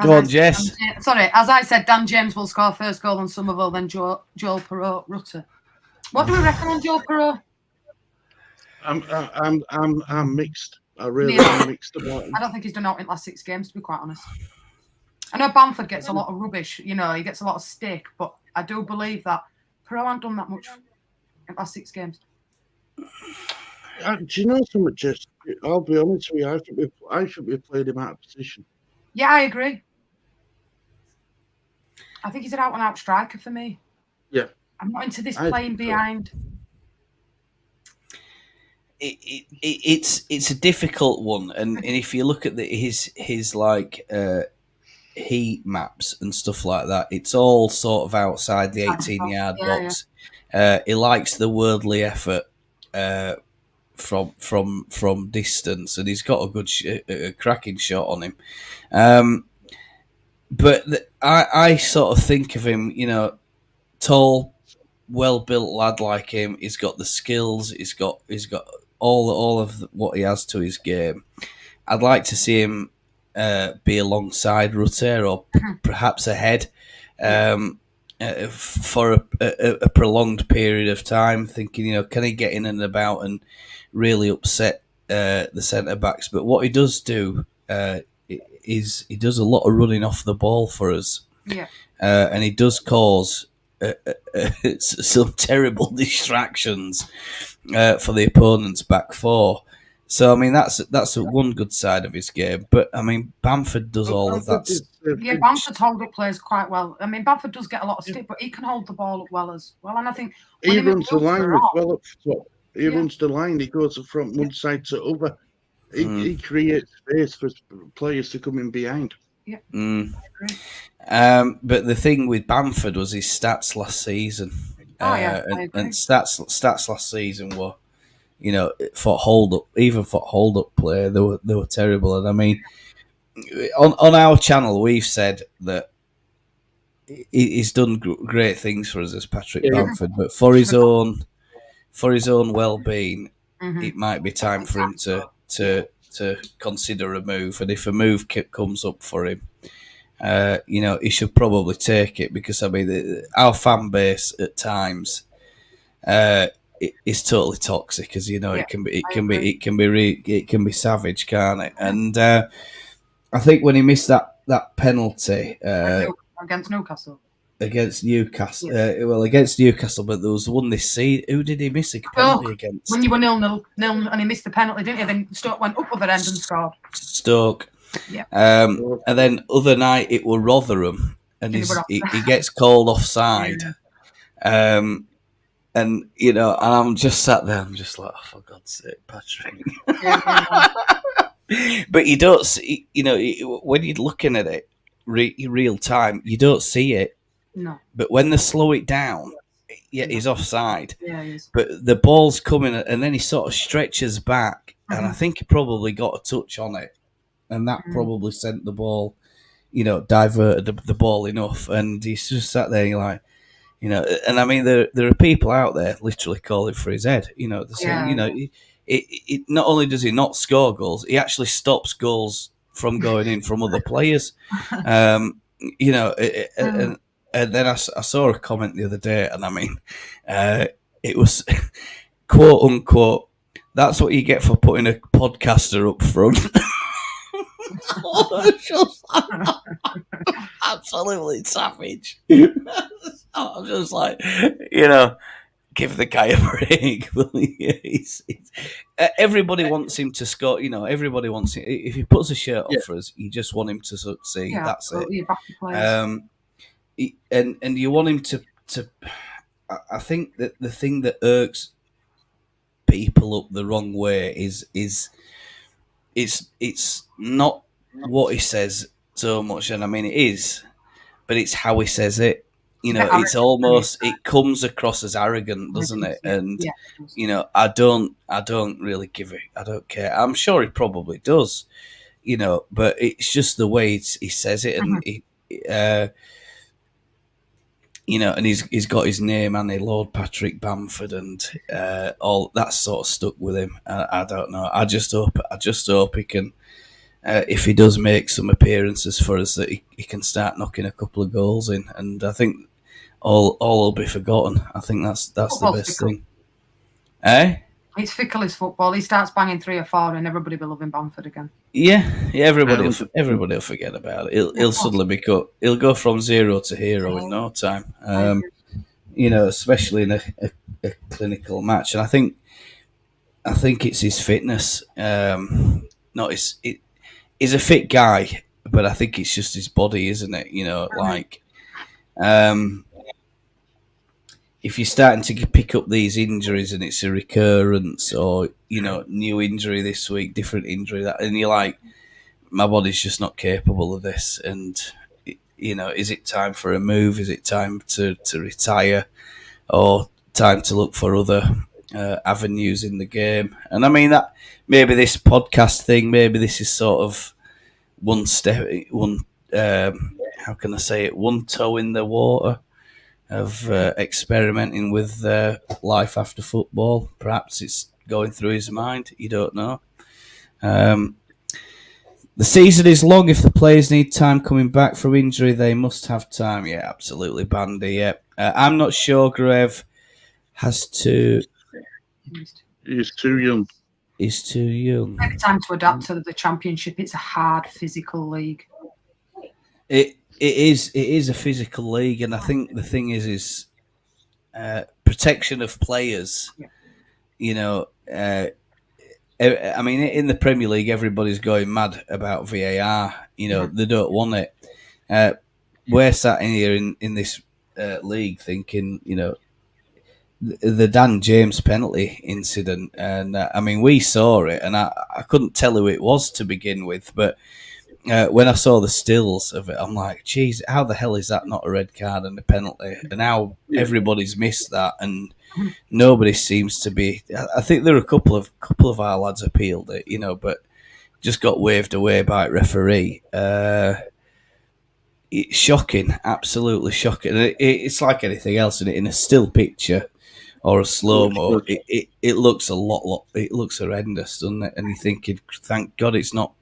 Go on, Jess. Sorry, as I said, Dan James will score first goal on Somerville, then Joel Perot Rutter. What do we reckon on Joel Perot? I'm mixed. I really am mixed about him. I don't think he's done out in the last 6 games, to be quite honest. I know Bamford gets a lot of rubbish, he gets a lot of stick, but I do believe that Pro hasn't done that much in the last 6 games. Do you know something, Jess? I'll be honest with you. I think we played him out of position. Yeah, I agree. I think he's an out-and-out striker for me. Yeah. I'm not into this playing behind. It's a difficult one, and if you look at his like heat maps and stuff like that, it's all sort of outside the 18-yard box. Yeah. He likes the worldly effort from distance, and he's got a cracking shot on him. But I sort of think of him, tall, well-built lad like him. He's got the skills. He's got all of what he has to his game. I'd like to see him be alongside Rutter or perhaps ahead for a prolonged period of time. Thinking, can he get in and about and really upset the centre backs? But what he does do is he does a lot of running off the ball for us. Yeah, and he does cause some terrible distractions for the opponent's back four. So I mean that's one good side of his game. But I mean Bamford does all of that. Yeah, Bamford's hold-up plays quite well. I mean Bamford does get a lot of stick, but he can hold the ball up well as well. And I think he runs the line as well up top. He runs the line. He goes from one side to other. He creates space for players to come in behind. Yeah. But the thing with Bamford was his stats last season. And stats last season were, for hold up play, they were terrible. And I mean, on our channel, we've said that he's done great things for us as Patrick Bamford, but for his own well-being, it might be time for him to consider a move. And if a move comes up for him, he should probably take it, because I mean our fan base at times is totally toxic, as you know. It can be savage, can't it? And I think when he missed that penalty against Newcastle. Against Newcastle, against Newcastle, but there was one this season. Who did he miss a penalty against? When you were 0-0, and he missed the penalty, didn't he? Then Stoke went up other end and scored. Stoke. Yeah. And then other night it were Rotherham, and he gets called offside. Yeah. And I'm just sat there. I'm just like, oh, for God's sake, Patrick. But you don't see, when you're looking at it real time, you don't see it. No. But when they slow it down, he's offside. Yeah, he is. But the ball's coming, and then he sort of stretches back, and I think he probably got a touch on it, and that probably sent the ball, diverted the ball enough, and he's just sat there, you're like, and I mean, there are people out there literally calling for his head. They're saying, it not only does he not score goals, he actually stops goals from going in from other players. And then I saw a comment the other day, and I mean, it was quote unquote, that's what you get for putting a podcaster up front. Absolutely savage. I'm just like, give the guy a break. Everybody wants him to score. Everybody wants him. If he puts a shirt on for us, you just want him to succeed. Yeah, that's it. And you want him to. I think that the thing that irks people up the wrong way is it's not what he says so much, and I mean it is, but it's how he says it. It's almost, it comes across as arrogant, doesn't it? And I don't really give it. I don't care. I'm sure he probably does, but it's just the way he says it, and and he's got his name, and Lord Patrick Bamford, and all that sort of stuck with him. I don't know. I just hope he can. If he does make some appearances for us, that he can start knocking a couple of goals in, and I think all will be forgotten. I think that's the best thing. It's fickle as football. He starts banging 3 or 4 and everybody will be loving Bamford again. Yeah, everybody will forget about it. He'll suddenly he'll go from 0 to hero in no time. Especially in a clinical match, and I think it's his fitness. He's a fit guy, but I think it's just his body, isn't it? If you're starting to pick up these injuries and it's a recurrence, or new injury this week, different injury that, and you're like, my body's just not capable of this, and is it time for a move? Is it time to retire, or time to look for other avenues in the game? And I mean that maybe this podcast thing, maybe this is sort of one step, how can I say it? One toe in the water of experimenting with life after football. Perhaps it's going through his mind. You don't know. The season is long. If the players need time coming back from injury, they must have time. Yeah, absolutely, Bandy. Yeah, I'm not sure Gruev has to. He's too young. He's too young. Every time to adapt to the Championship. It's a hard physical league. It is a physical league, and I think the thing is protection of players. I mean, in the Premier League, everybody's going mad about VAR. They don't want it. We're sat in here in this league thinking, the Dan James penalty incident, and I mean, we saw it, and I couldn't tell who it was to begin with, but when I saw the stills of it, I'm like, geez, how the hell is that not a red card and a penalty? And how everybody's missed that, and nobody seems to be. I think there are a couple of our lads appealed it, but just got waved away by a referee. It's shocking, absolutely shocking. It's like anything else, in a still picture or a slow mo, it looks a lot. It looks horrendous, doesn't it? And you're thinking, thank God it's not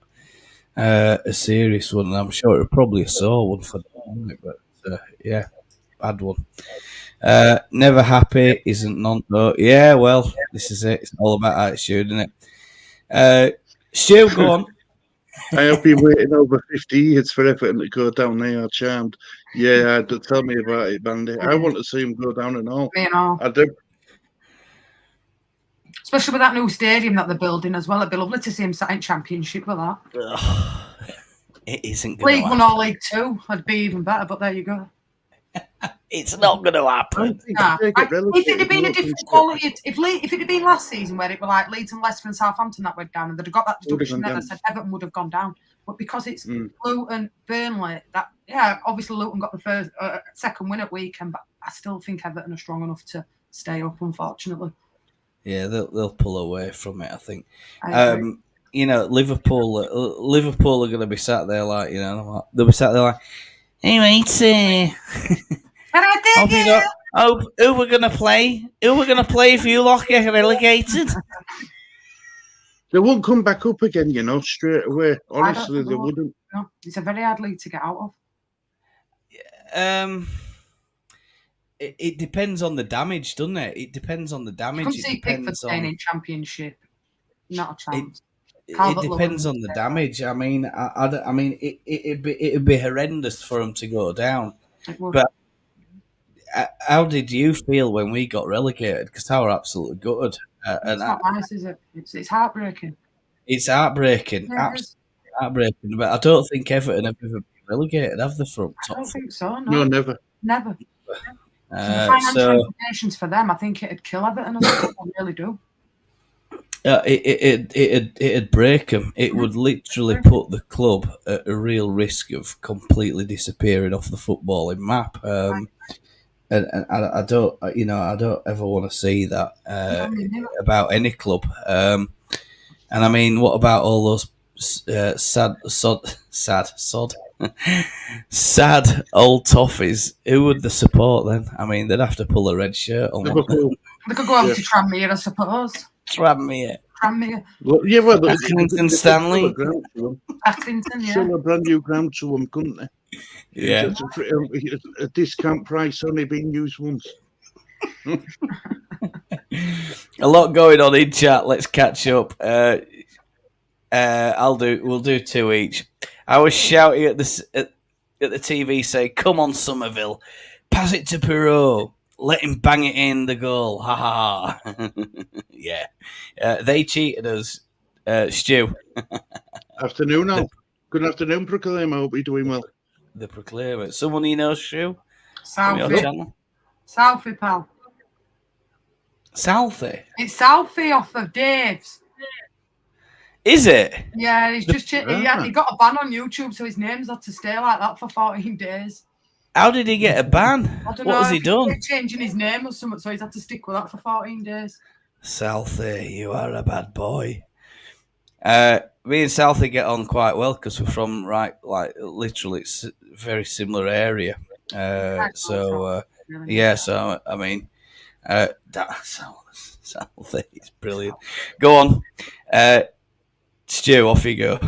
a serious one. And I'm sure it was probably a sore one for them, but yeah, bad one. Never happy isn't non. Yeah, well, this is it. It's all about attitude, isn't it? Stu, go on. I have been waiting over 50 years for Everton to go down. They are charmed. Yeah, tell me about it, Bandy. I want to see him go down and all. I do. Especially with that new stadium that they're building as well. It'd be lovely to see him sat in Championship with that. It isn't going to happen. League 1 or League 2 would be even better, but there you go. It's not going to happen. If it had been a different quality, if it had been last season where it were like Leeds and Leicester and Southampton that went down, and they'd have got that deduction there, I said Everton would have gone down. But because it's Luton, Burnley, obviously Luton got the second win at weekend, but I still think Everton are strong enough to stay up, unfortunately. Yeah, they'll pull away from it, I think. Liverpool are going to be sat there like, they'll be sat there like, hey mate, who we're going to play? Who we're going to play if you lot get relegated? They won't come back up again, straight away. Honestly, they wouldn't. No, it's a very hard league to get out of. It depends on the damage, doesn't it? It depends on the damage. You can see Pickford staying in Championship. Not a chance. It depends on the damage. I mean, it'd be horrendous for them to go down. But how did you feel when we got relegated? Because I were absolutely gutted. It's not nice, is it? It's heartbreaking. It's heartbreaking. Yeah, absolutely heartbreaking. But I don't think Everton have ever been relegated, have they? From top? I don't think so. No, never. Never. Financial implications for them, I think it'd kill Everton. I really do. It'd break them. It would literally put the club at a real risk of completely disappearing off the footballing map. And I don't ever want to see that about any club. And I mean, what about all those sad old toffees? Who would they support then? I mean, they'd have to pull a red shirt on. They could go over to Tranmere, I suppose. Tranmere. Well, yeah, well, Accrington Stanley. Accrington, yeah. Sell a brand new ground to them, couldn't they? Yeah. A discount price only being used once. A lot going on in chat. Let's catch up. We'll do two each. I was shouting at the TV saying, "Come on, Somerville, pass it to Perot. Let him bang it in the goal." Ha ha ha. Yeah, they cheated us. Stu. Afternoon, Al. Good afternoon, Proclaim. I hope you're doing well. The Proclaimer. Someone you know, Stu? From your Southie. channel? Southie, pal. Southie? It's Southie off of Dave's. Is it? Yeah, he's just he got a ban on YouTube, so his name's had to stay like that for 14 days. How did he get a ban? I don't what know, has he done? He's changing his name or something, so he's had to stick with that for 14 days. Southie, you are a bad boy. Me and Southie get on quite well because we're from literally it's a very similar area. So I mean, Southie is brilliant. Go on, Stu, off you go.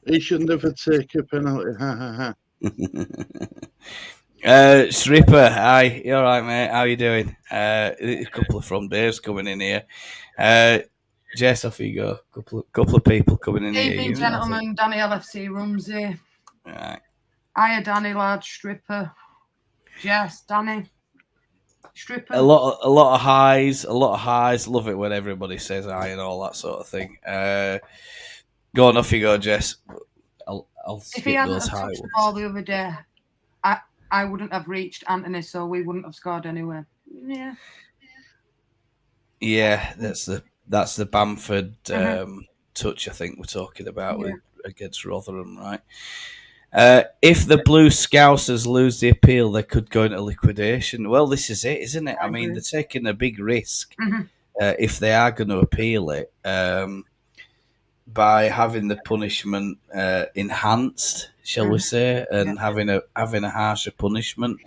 He shouldn't have taken a penalty. Ha ha ha. Sripper, hi, you all right, mate? How you doing? A couple of from Dave's coming in here. Jess, off you go. Couple of people coming in here. Evening, gentlemen. Danny LFC Rumsey. Right. Hiya, Danny, lad. Stripper. Jess, Danny. Stripper. A lot of highs. Love it when everybody says hi and all that sort of thing. Go on, off you go, Jess. I'll if he hadn't touched the ball the other day, I wouldn't have reached Anthony, so we wouldn't have scored anyway. Yeah. Yeah, that's the Bamford touch. I think we're talking about against Rotherham, right? If the Blue Scousers lose the appeal, they could go into liquidation. Well, this is it, isn't it? I mean, they're taking a big risk if they are going to appeal it by having the punishment enhanced, shall we say, and having a harsher punishment.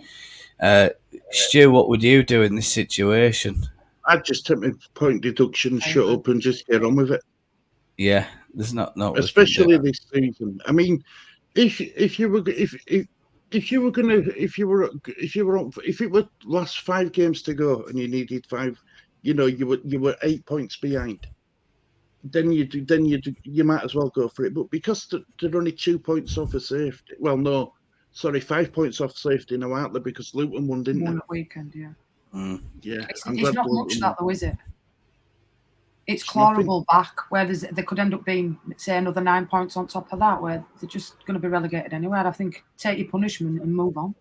Stu, what would you do in this situation? I'd just take my point deduction, shut up, and just get on with it. Yeah, there's not especially this season. I mean, if it were last 5 games to go and you needed 5, you were 8 points behind. Then you might as well go for it. But because they're only 2 points off of safety. Well, no, sorry, 5 points off safety now, aren't they? Because Luton won, didn't they? Won the weekend, yeah. Yeah, it's not much that though, is it? It's clawable back where they could end up being, say, another 9 points on top of that, where they're just going to be relegated anyway. I think take your punishment and move on.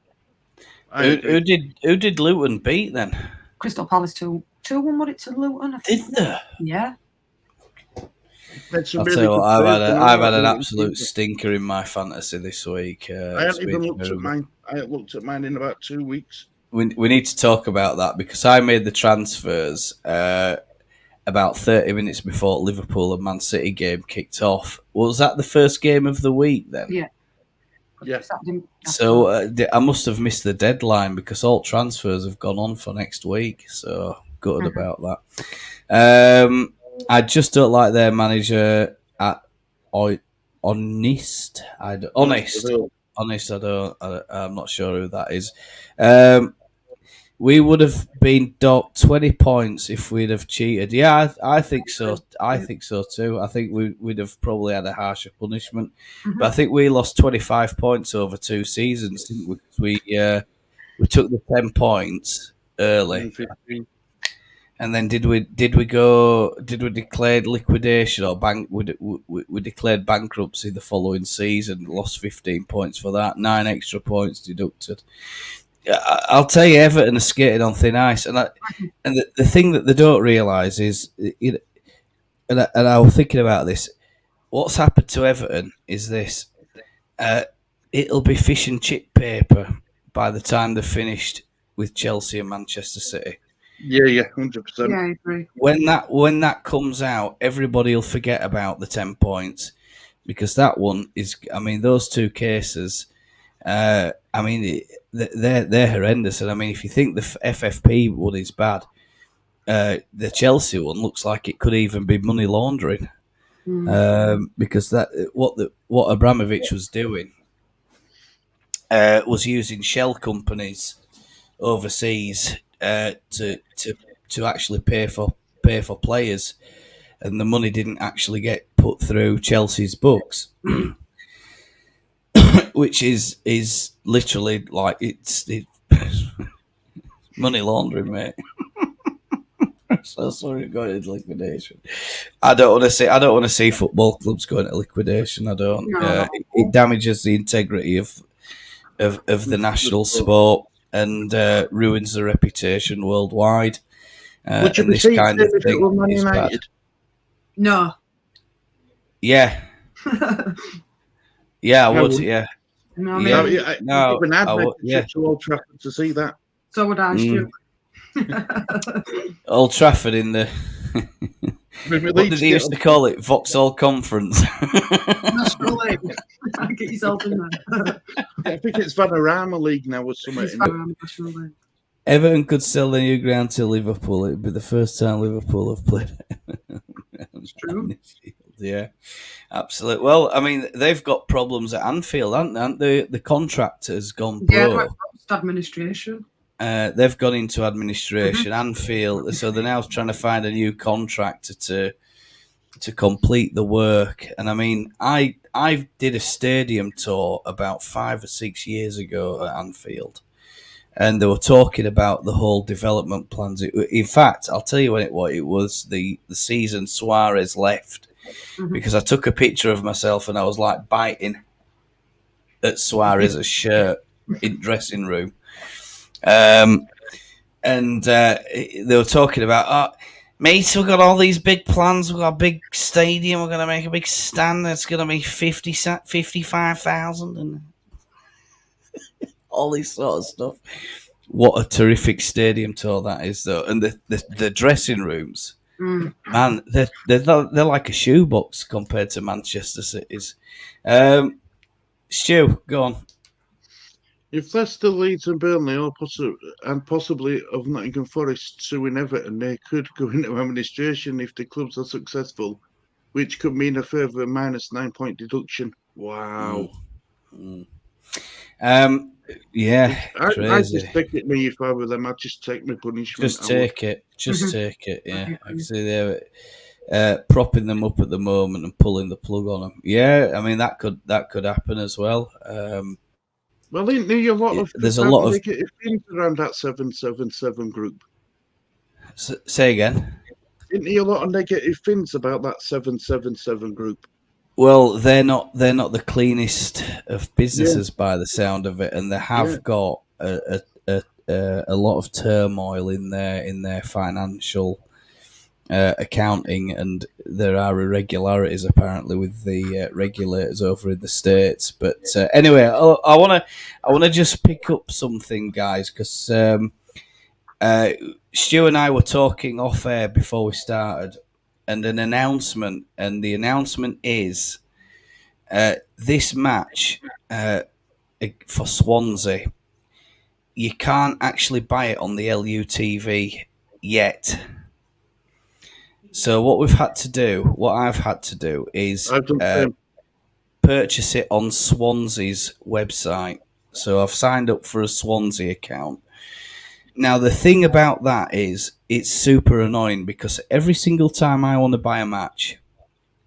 Who did Luton beat then? Crystal Palace 2-1. What it to Luton? Did they? Yeah. I'll tell you what, I've had an absolute stinker in my fantasy this week. I haven't even looked at mine. I haven't looked at mine in about 2 weeks. We need to talk about that because I made the transfers about 30 minutes before Liverpool and Man City game kicked off. Was that the first game of the week then? Yeah. So I must have missed the deadline because all transfers have gone on for next week. So gutted about that. I just don't like their manager at Honest. I'm not sure who that is. We would have been docked 20 points if we'd have cheated. Yeah, I think so. I think so too. I think we'd have probably had a harsher punishment. But I think we lost 25 points over 2 seasons, didn't we? We took the 10 points early. And then did we declare liquidation or we declared bankruptcy the following season, lost 15 points for that, 9 extra points deducted. I'll tell you, Everton are skating on thin ice, and the thing that they don't realise is, and I was thinking about this. What's happened to Everton is this: it'll be fish and chip paper by the time they're finished with Chelsea and Manchester City. Yeah, 100%. Yeah, I agree. When that comes out, everybody will forget about the 10 points because that one is. I mean, those 2 cases. They're horrendous, and I mean, if you think the FFP one is bad, the Chelsea one looks like it could even be money laundering, because that what Abramovich was doing was using shell companies overseas to actually pay for pay for players, and the money didn't actually get put through Chelsea's books, which is literally like it's money laundering, mate. So sorry, going into liquidation. I don't want to see football clubs going to liquidation. I don't. No. It damages the integrity of the national sport and ruins the reputation worldwide. Would you and be this saying kind of if it were thing Man is bad. United? No. Yeah, yeah, I would. would. Yeah, No, Yeah. yeah. No, Even I'd I make would, a yeah. trip to Old Trafford to see that. So would I, Stu. Old Trafford in the With my what Leeds did they kit used to call it? Vauxhall Conference. National League. Get yourself in there. I think it's Vanarama League now or something. It's isn't it? National League. Everton could sell the new ground to Liverpool. It'd be the first time Liverpool have played. It's true. Yeah, absolutely. Well, I mean, they've got problems at Anfield, haven't they? The contractor's gone Yeah, broke. like administration. They've gone into administration. Anfield, so they're now trying to find a new contractor to complete the work. And I mean, I did a stadium tour about 5 or 6 years ago at Anfield, and they were talking about the whole development plans. In fact, I'll tell you when it was. It was the season Suarez left, because I took a picture of myself and I was like biting at Suarez's shirt in dressing room. And they were talking about, mate, we've got all these big plans. We've got a big stadium. We're going to make a big stand. It's going to be 55,000 and all this sort of stuff. What a terrific stadium tour that is, though. And the dressing rooms, man, they're like a shoebox compared to Manchester City's. Stu, go on. If Leicester, Leeds, and Burnley, and possibly of Nottingham Forest suing Everton, they could go into administration if the clubs are successful, which could mean a further -9-point deduction. Wow. Yeah, I'd crazy. just take it me if I were them. I'd just take my punishment. Just take it. Yeah, I can see they're propping them up at the moment and pulling the plug on them. Yeah, I mean that could happen as well. Well, isn't there a lot of there's a lot of negative things around that 777 group? Say again. Isn't there a lot of negative things about that 777 group? Well, they're not the cleanest of businesses by the sound of it, and they have got a lot of turmoil in their financial accounting, and there are irregularities apparently with the regulators over in the States. But anyway, I want to just pick up something, guys, because Stu and I were talking off air before we started, and an announcement, and the announcement is this match for Swansea, you can't actually buy it on the LUTV yet. So what I've had to do is purchase it on Swansea's website. So I've signed up for a Swansea account. Now, the thing about that is it's super annoying because every single time I want to buy a match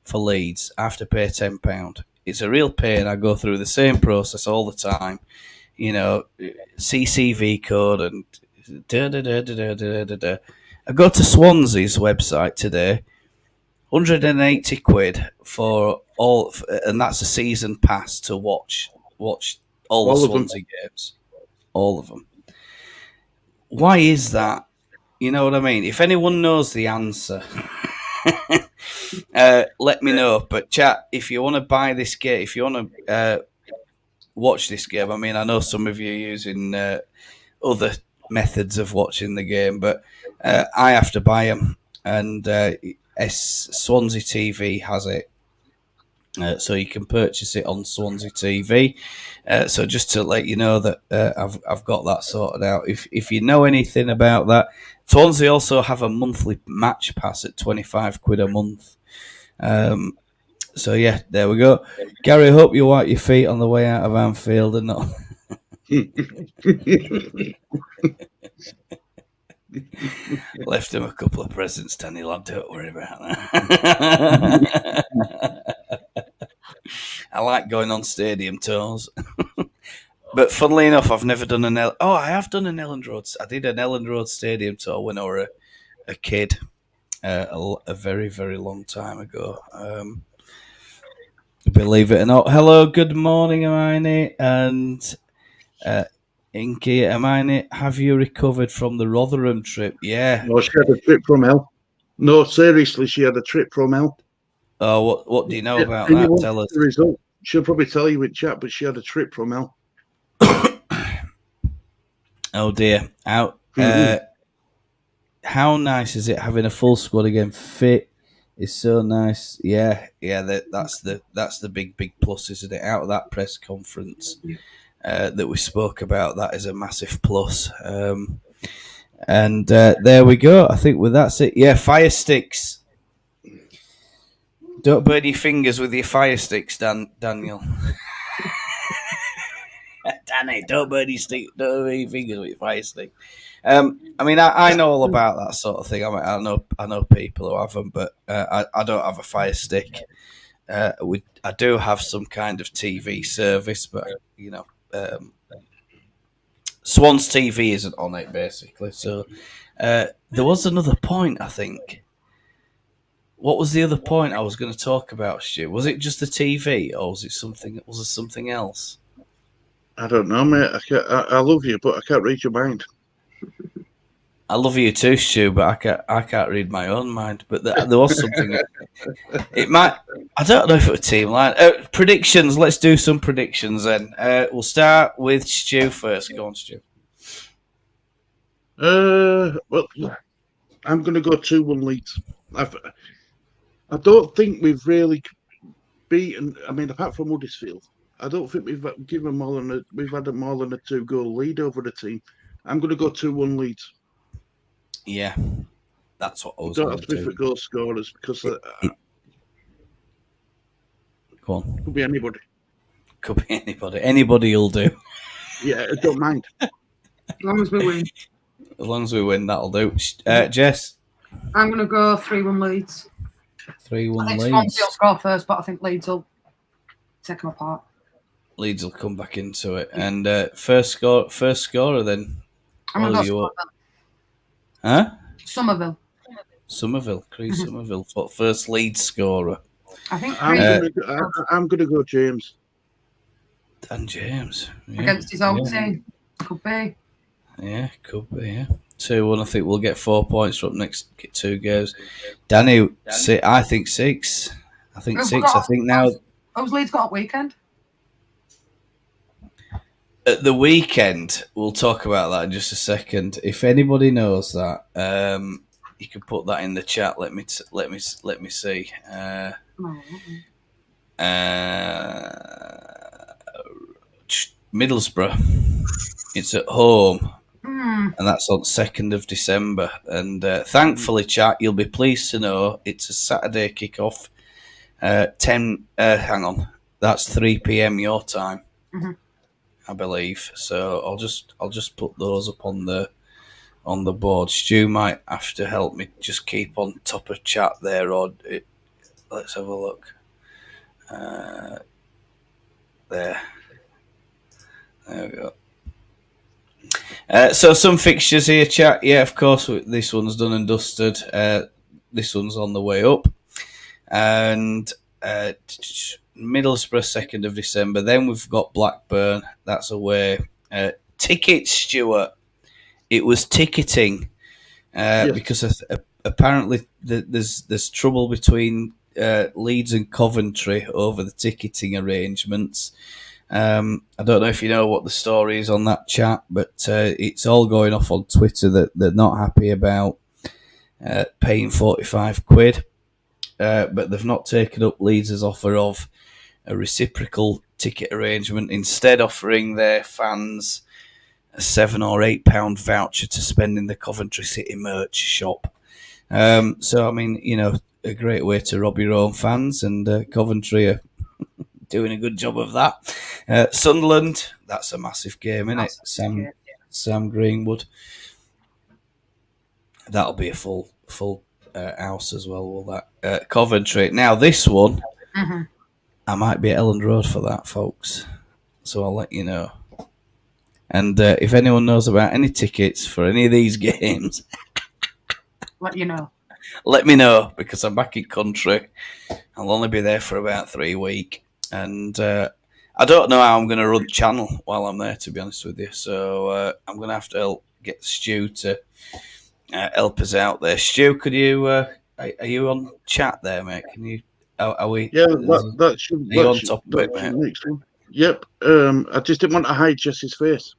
for Leeds, I have to pay £10. It's a real pain. I go through the same process all the time. You know, CCV code and da-da-da-da-da-da-da. I go to Swansea's website today, 180 quid for all, and that's a season pass to watch all the Swansea games. All of them. Why is that? You know what I mean? If anyone knows the answer, let me know. But chat, if you want to buy this game, if you want to watch this game, I mean, I know some of you are using other methods of watching the game, but I have to buy them, and Swansea TV has it. So you can purchase it on Swansea TV. So just to let you know that I've got that sorted out. If you know anything about that, Swansea also have a monthly match pass at 25 quid a month. So yeah, there we go. Gary, I hope you wipe your feet on the way out of Anfield and not. Left him a couple of presents, Danny lad. Don't worry about that. I like going on stadium tours. But funnily enough, I've never done I have done an Elland Road. I did an Elland Road stadium tour when I were a kid, a very, very long time ago. Believe it or not. Hello, good morning, Hermione, and Inky. Hermione, have you recovered from the Rotherham trip? Yeah. No, she had a trip from hell. No, seriously, she had a trip from hell. Oh, what do you know about Anyone that? Tell us. the result. She'll probably tell you in chat, but she had a trip from hell. Oh dear. How nice is it having a full squad again? Fit is so nice. Yeah. That's the big plus, isn't it? Out of that press conference that we spoke about, that is a massive plus. And there we go. I think that's it. Yeah, fire sticks. Don't burn your fingers with your fire sticks, Daniel. Danny, don't burn your fingers with your fire stick. I mean, I know all about that sort of thing. I know people who have them, but I don't have a fire stick. I do have some kind of TV service, but Swans TV isn't on it basically. So there was another point, I think. What was the other point I was going to talk about, Stu? Was it just the TV, or was it something? Was it something else? I don't know, mate. I love you, but I can't read your mind. I love you too, Stu, but I can't read my own mind. But there was something. It might. I don't know if it was team line. Predictions. Let's do some predictions then. We'll start with Stu first. Go on, Stu. Well, I'm going to go 2-1 Leeds. I don't think we've really beaten. I mean, apart from Huddersfield, I don't think we've given we've had more than a 2-goal lead over the team. I'm going to go 2-1 Leeds. Yeah, that's what I was. Don't have to be for goal scorers because go on. Could be anybody. Could be anybody. Anybody will do. Yeah, I don't mind. As long as we win. As long as we win, that'll do. Jess? I'm going to go 3-1 Leeds. 3-1 I think Leeds. Swansea will score first, but I think Leeds will take them apart. Leeds will come back into it. And first scorer then? I'm going to go Somerville. Huh? Somerville. Chris Somerville. First Leeds scorer. I think I'm going to go James. Dan James. Yeah. Against his own team. Could be. Yeah, could be, yeah. 2-1, I think we'll get 4 points from next 2 games. Danny, I think 6. I think 6. I think now... Who's Leeds got at weekend? At the weekend, we'll talk about that in just a second. If anybody knows that, you can put that in the chat. Let me see. Middlesbrough. It's at home. And that's on 2nd of December. And thankfully, chat, you'll be pleased to know it's a Saturday kickoff. 10. Hang on, that's 3 p.m. your time, I believe. So I'll just put those up on the board. Stu might have to help me just keep on top of chat there. Let's have a look. There we go. So some fixtures here, chat. Yeah, of course, this one's done and dusted. This one's on the way up. And Middlesbrough, 2nd of December. Then we've got Blackburn. That's away. Tickets, Stuart. It was ticketing because apparently there's trouble between Leeds and Coventry over the ticketing arrangements. I don't know if you know what the story is on that chat, but it's all going off on Twitter that they're not happy about paying £45, but they've not taken up Leeds' offer of a reciprocal ticket arrangement, instead offering their fans a £7 or £8 voucher to spend in the Coventry City merch shop. So, I mean, a great way to rob your own fans, and Coventry are doing a good job of that. Sunderland, that's a massive game, isn't it? Sam Greenwood. That'll be a full house as well. Will that Coventry? Now this one, Mm-hmm. I might be at Elland Road for that, folks. So I'll let you know. And if anyone knows about any tickets for any of these games, Let you know. let me know, because I'm back in country. I'll only be there for about 3 weeks, and I don't know how I'm going to run the channel while I'm there, to be honest with you. So I'm going to have to get Stu to help us out there. Stu, could you? Are you on chat there, mate? Can you? Are we? Yeah, that should. Are you on top of it, That mate? next one. Yep. I just didn't want to hide Jesse's face.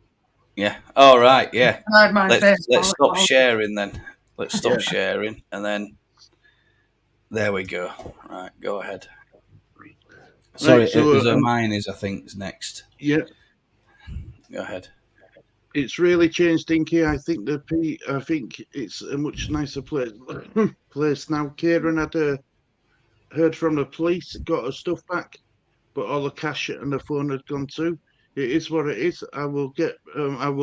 Yeah. All right. Yeah. Hide my face. Let's stop sharing then. Let's stop Yeah. sharing, and then there we go. Right, go ahead. Sorry, Right, so, mine is, I think, is next. Yeah, Go ahead. it's really changed, Dinky. I think I think it's a much nicer place. Place now. Kieran had heard from the police, got her stuff back, but all the cash and the phone had gone too. It is what it is. I will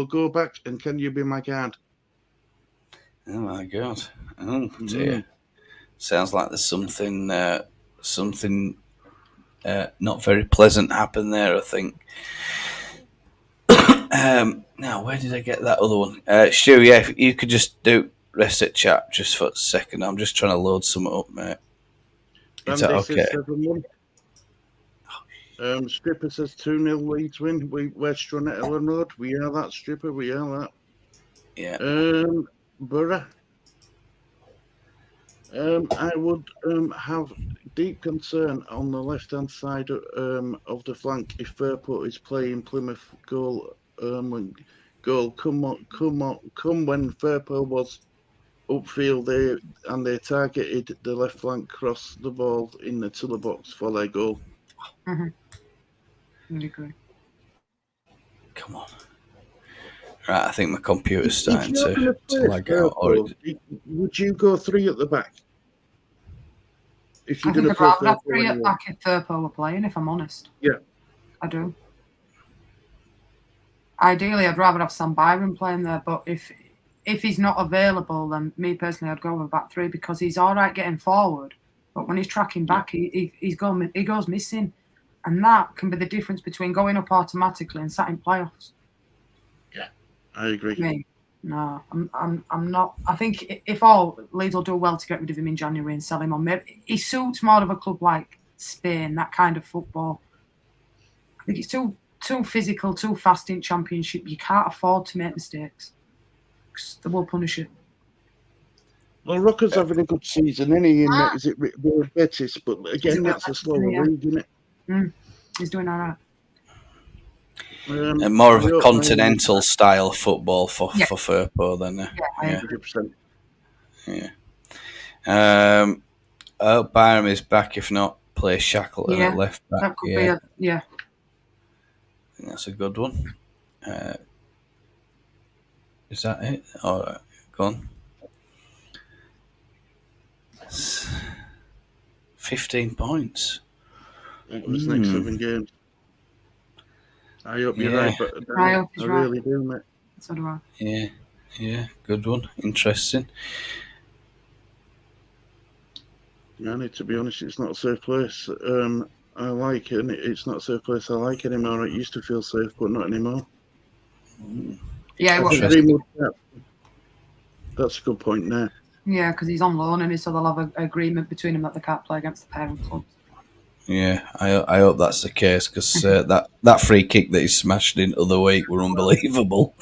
go back, and can you be my guard? Oh my god! Oh dear! Sounds like there's something not very pleasant happened there, I think. Now, where did I get that other one? Stu, yeah, if you could just do rest at chat just for a second. I'm just trying to load some up, mate. Is that okay? 7-1. Stripper says 2-0 Leeds win. West Run at Ellen Road. We are that, Stripper. We are that. Yeah. Borough. I would have deep concern on the left-hand side of the flank if Fairport is playing Plymouth goal. Come when Fairport was upfield, they targeted the left flank, cross the ball in the Tiller box for their goal. Really good. Come on. Right, I think my computer's starting to lag out. Would you go 3 at the back? If I you're think going I'd to rather have 3 at back if Firpo were playing, if I'm honest. Yeah. I do. Ideally, I'd rather have Sam Byron playing there, but if he's not available, then me personally, I'd go with back 3 because he's all right getting forward, but when he's tracking back, he goes missing, and that can be the difference between going up automatically and sat in playoffs. Yeah, I agree. No, I'm not. I think if all Leeds will do well to get rid of him in January and sell him on. Maybe he suits more of a club like Spain, that kind of football. I think it's too physical, too fast in Championship. You can't afford to make mistakes. They will punish it. Well, Rocker's having a good season, isn't he? Is it Betis? But again, that's a slower league, isn't it? He's doing all right. And more of a continental style football for Firpo than Yeah, 100%. Yeah. Byram is back. If not, play Shackleton at left back. That could be I think that's a good one. Is that it? All right, go on. 15 points. It was next 7 games. I hope you're right, but I really do, mate. So do I. Yeah, good one. Interesting. Yeah, to be honest, it's not a safe place. I like it. It's not a safe place I like anymore. It used to feel safe, but not anymore. Yeah, that's a good point there. Yeah, because he's on loan, and so they'll have an agreement between them that they can't play against the parent clubs. Yeah, I hope that's the case because that free kick that he smashed in the other week were unbelievable.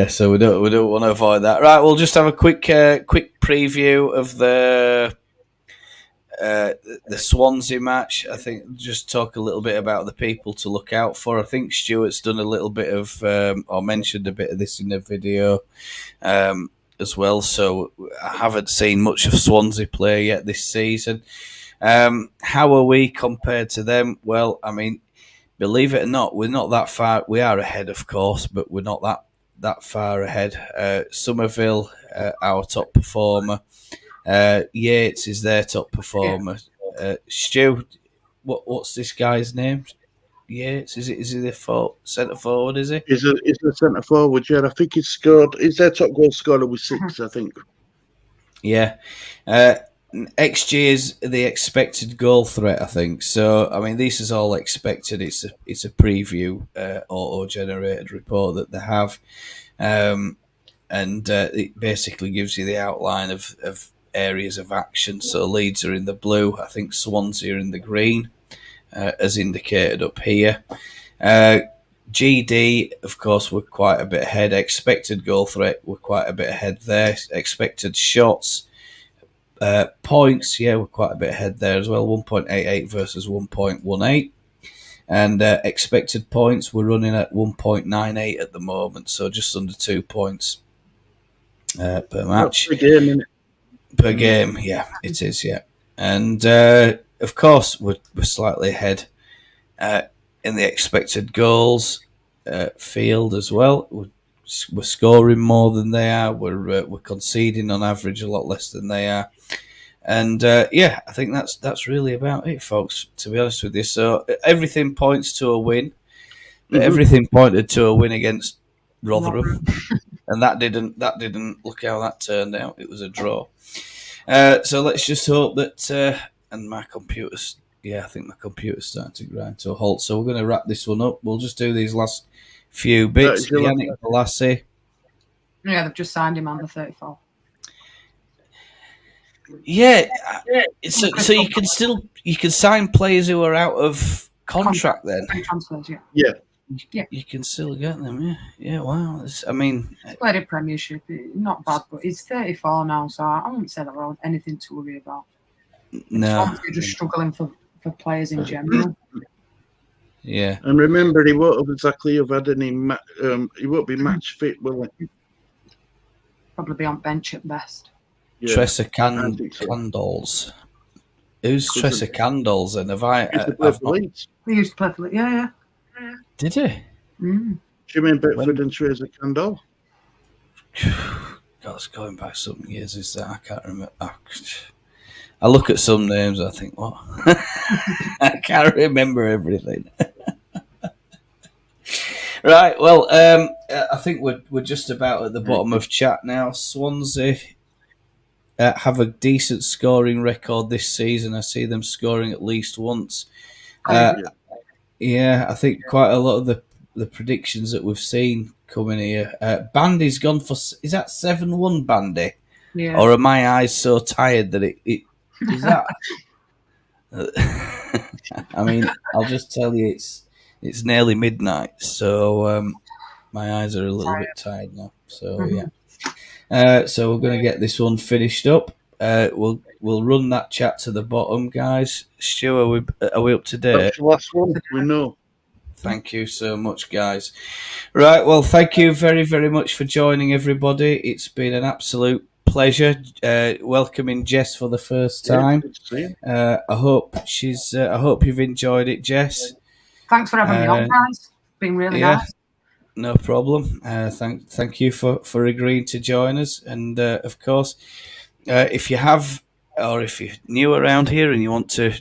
So we don't want to avoid that. Right, we'll just have a quick preview of the Swansea match. I think just talk a little bit about the people to look out for. I think Stuart's done a little bit of or mentioned a bit of this in the video. As well, so I haven't seen much of Swansea play yet this season. How are we compared to them? Well, I mean, believe it or not, we're not that far. We are ahead, of course, but we're not that far ahead. Somerville, our top performer. Yates is their top performer. Stu, what's this guy's name? Yates? Is he the centre forward? Is he? He's a centre forward. Yeah, I think he's scored. He's their top goal scorer with 6. I think. Yeah. XG is the expected goal threat, I think. So, I mean, this is all expected. It's a preview auto-generated report that they have. And it basically gives you the outline of areas of action. So Leeds are in the blue. I think Swansea are in the green, as indicated up here. GD, of course, we're quite a bit ahead. Expected goal threat, we're quite a bit ahead there. Expected shots, points, yeah, we're quite a bit ahead there as well. 1.88 versus 1.18. And expected points, we're running at 1.98 at the moment, so just under 2 points per match. Per game, isn't it? Per game, yeah, it is, yeah. And of course, we're slightly ahead in the expected goals field as well. We're scoring more than they are. We're conceding on average a lot less than they are. And I think that's really about it, folks. To be honest with you, so everything points to a win. But everything pointed to a win against Rotherham, and that didn't look how that turned out. It was a draw. So let's just hope that. And my computer's, I think my computer's starting to grind to a halt. So we're going to wrap this one up. We'll just do these last few bits. Yannick Bolasie. Yeah, they've just signed him under 34. Yeah, so you can sign players who are out of contract then. Transfers, yeah. You can still get them. Yeah. Wow. He's played a Premiership, not bad, but he's 34 now, so I wouldn't say that anything to worry about. No, You're just struggling for players in general. Yeah, and remember, he won't have exactly have had any. He won't be match fit, will he? Probably be on bench at best. Yeah, Tressa Candles. Who's Tressa Candles? And have I? He used to play for Leeds. Yeah. Did he? Mm. Jimmy Beckford and Tressa Candle. God, it's going back some years. Is that I can't remember. I look at some names, I think, what? I can't remember everything. Right, well, I think we're just about at the bottom of chat now. Swansea have a decent scoring record this season. I see them scoring at least once. I think quite a lot of the predictions that we've seen coming here. Bandy's gone for, is that 7-1 Bandy? Yeah. Or are my eyes so tired that it is that? I mean, I'll just tell you, it's nearly midnight, so my eyes are a little bit tired now. So so we're going to get this one finished up. We'll run that chat to the bottom, guys. Stu, are we up to date? That's the last one. We know. Thank you so much, guys. Right, well, thank you very, very much for joining, everybody. It's been an absolute pleasure welcoming Jess for the first time. I hope you've enjoyed it, Jess. Thanks for having me on, guys. It's been really nice. No problem. Thank you for agreeing to join us. And of course, if you have, or if you're new around here and you want to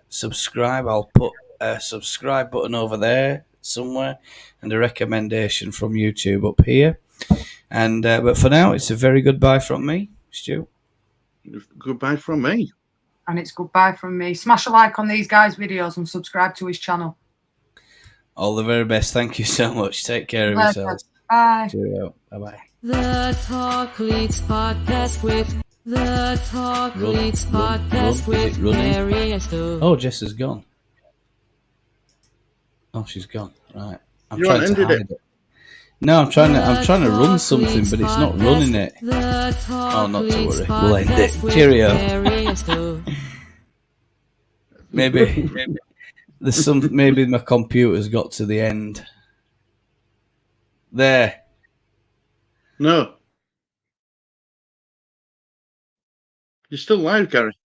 subscribe, I'll put a subscribe button over there somewhere and a recommendation from YouTube up here. And but for now, it's a very goodbye from me, Stu. Goodbye from me. And it's goodbye from me. Smash a like on these guys' videos and subscribe to his channel. All the very best. Thank you so much. Take care of yourselves. Bye. Cheerio. Bye-bye. The Talk Leeds podcast with Mary and Stu. Oh, Jess is gone. Oh, she's gone. Right. I'm You trying to ended hide it. No, I'm trying to run something, but it's not running it. Oh, not to worry. We'll end it. Cheerio. Maybe there's maybe my computer's got to the end. There. No. You're still live, Gary.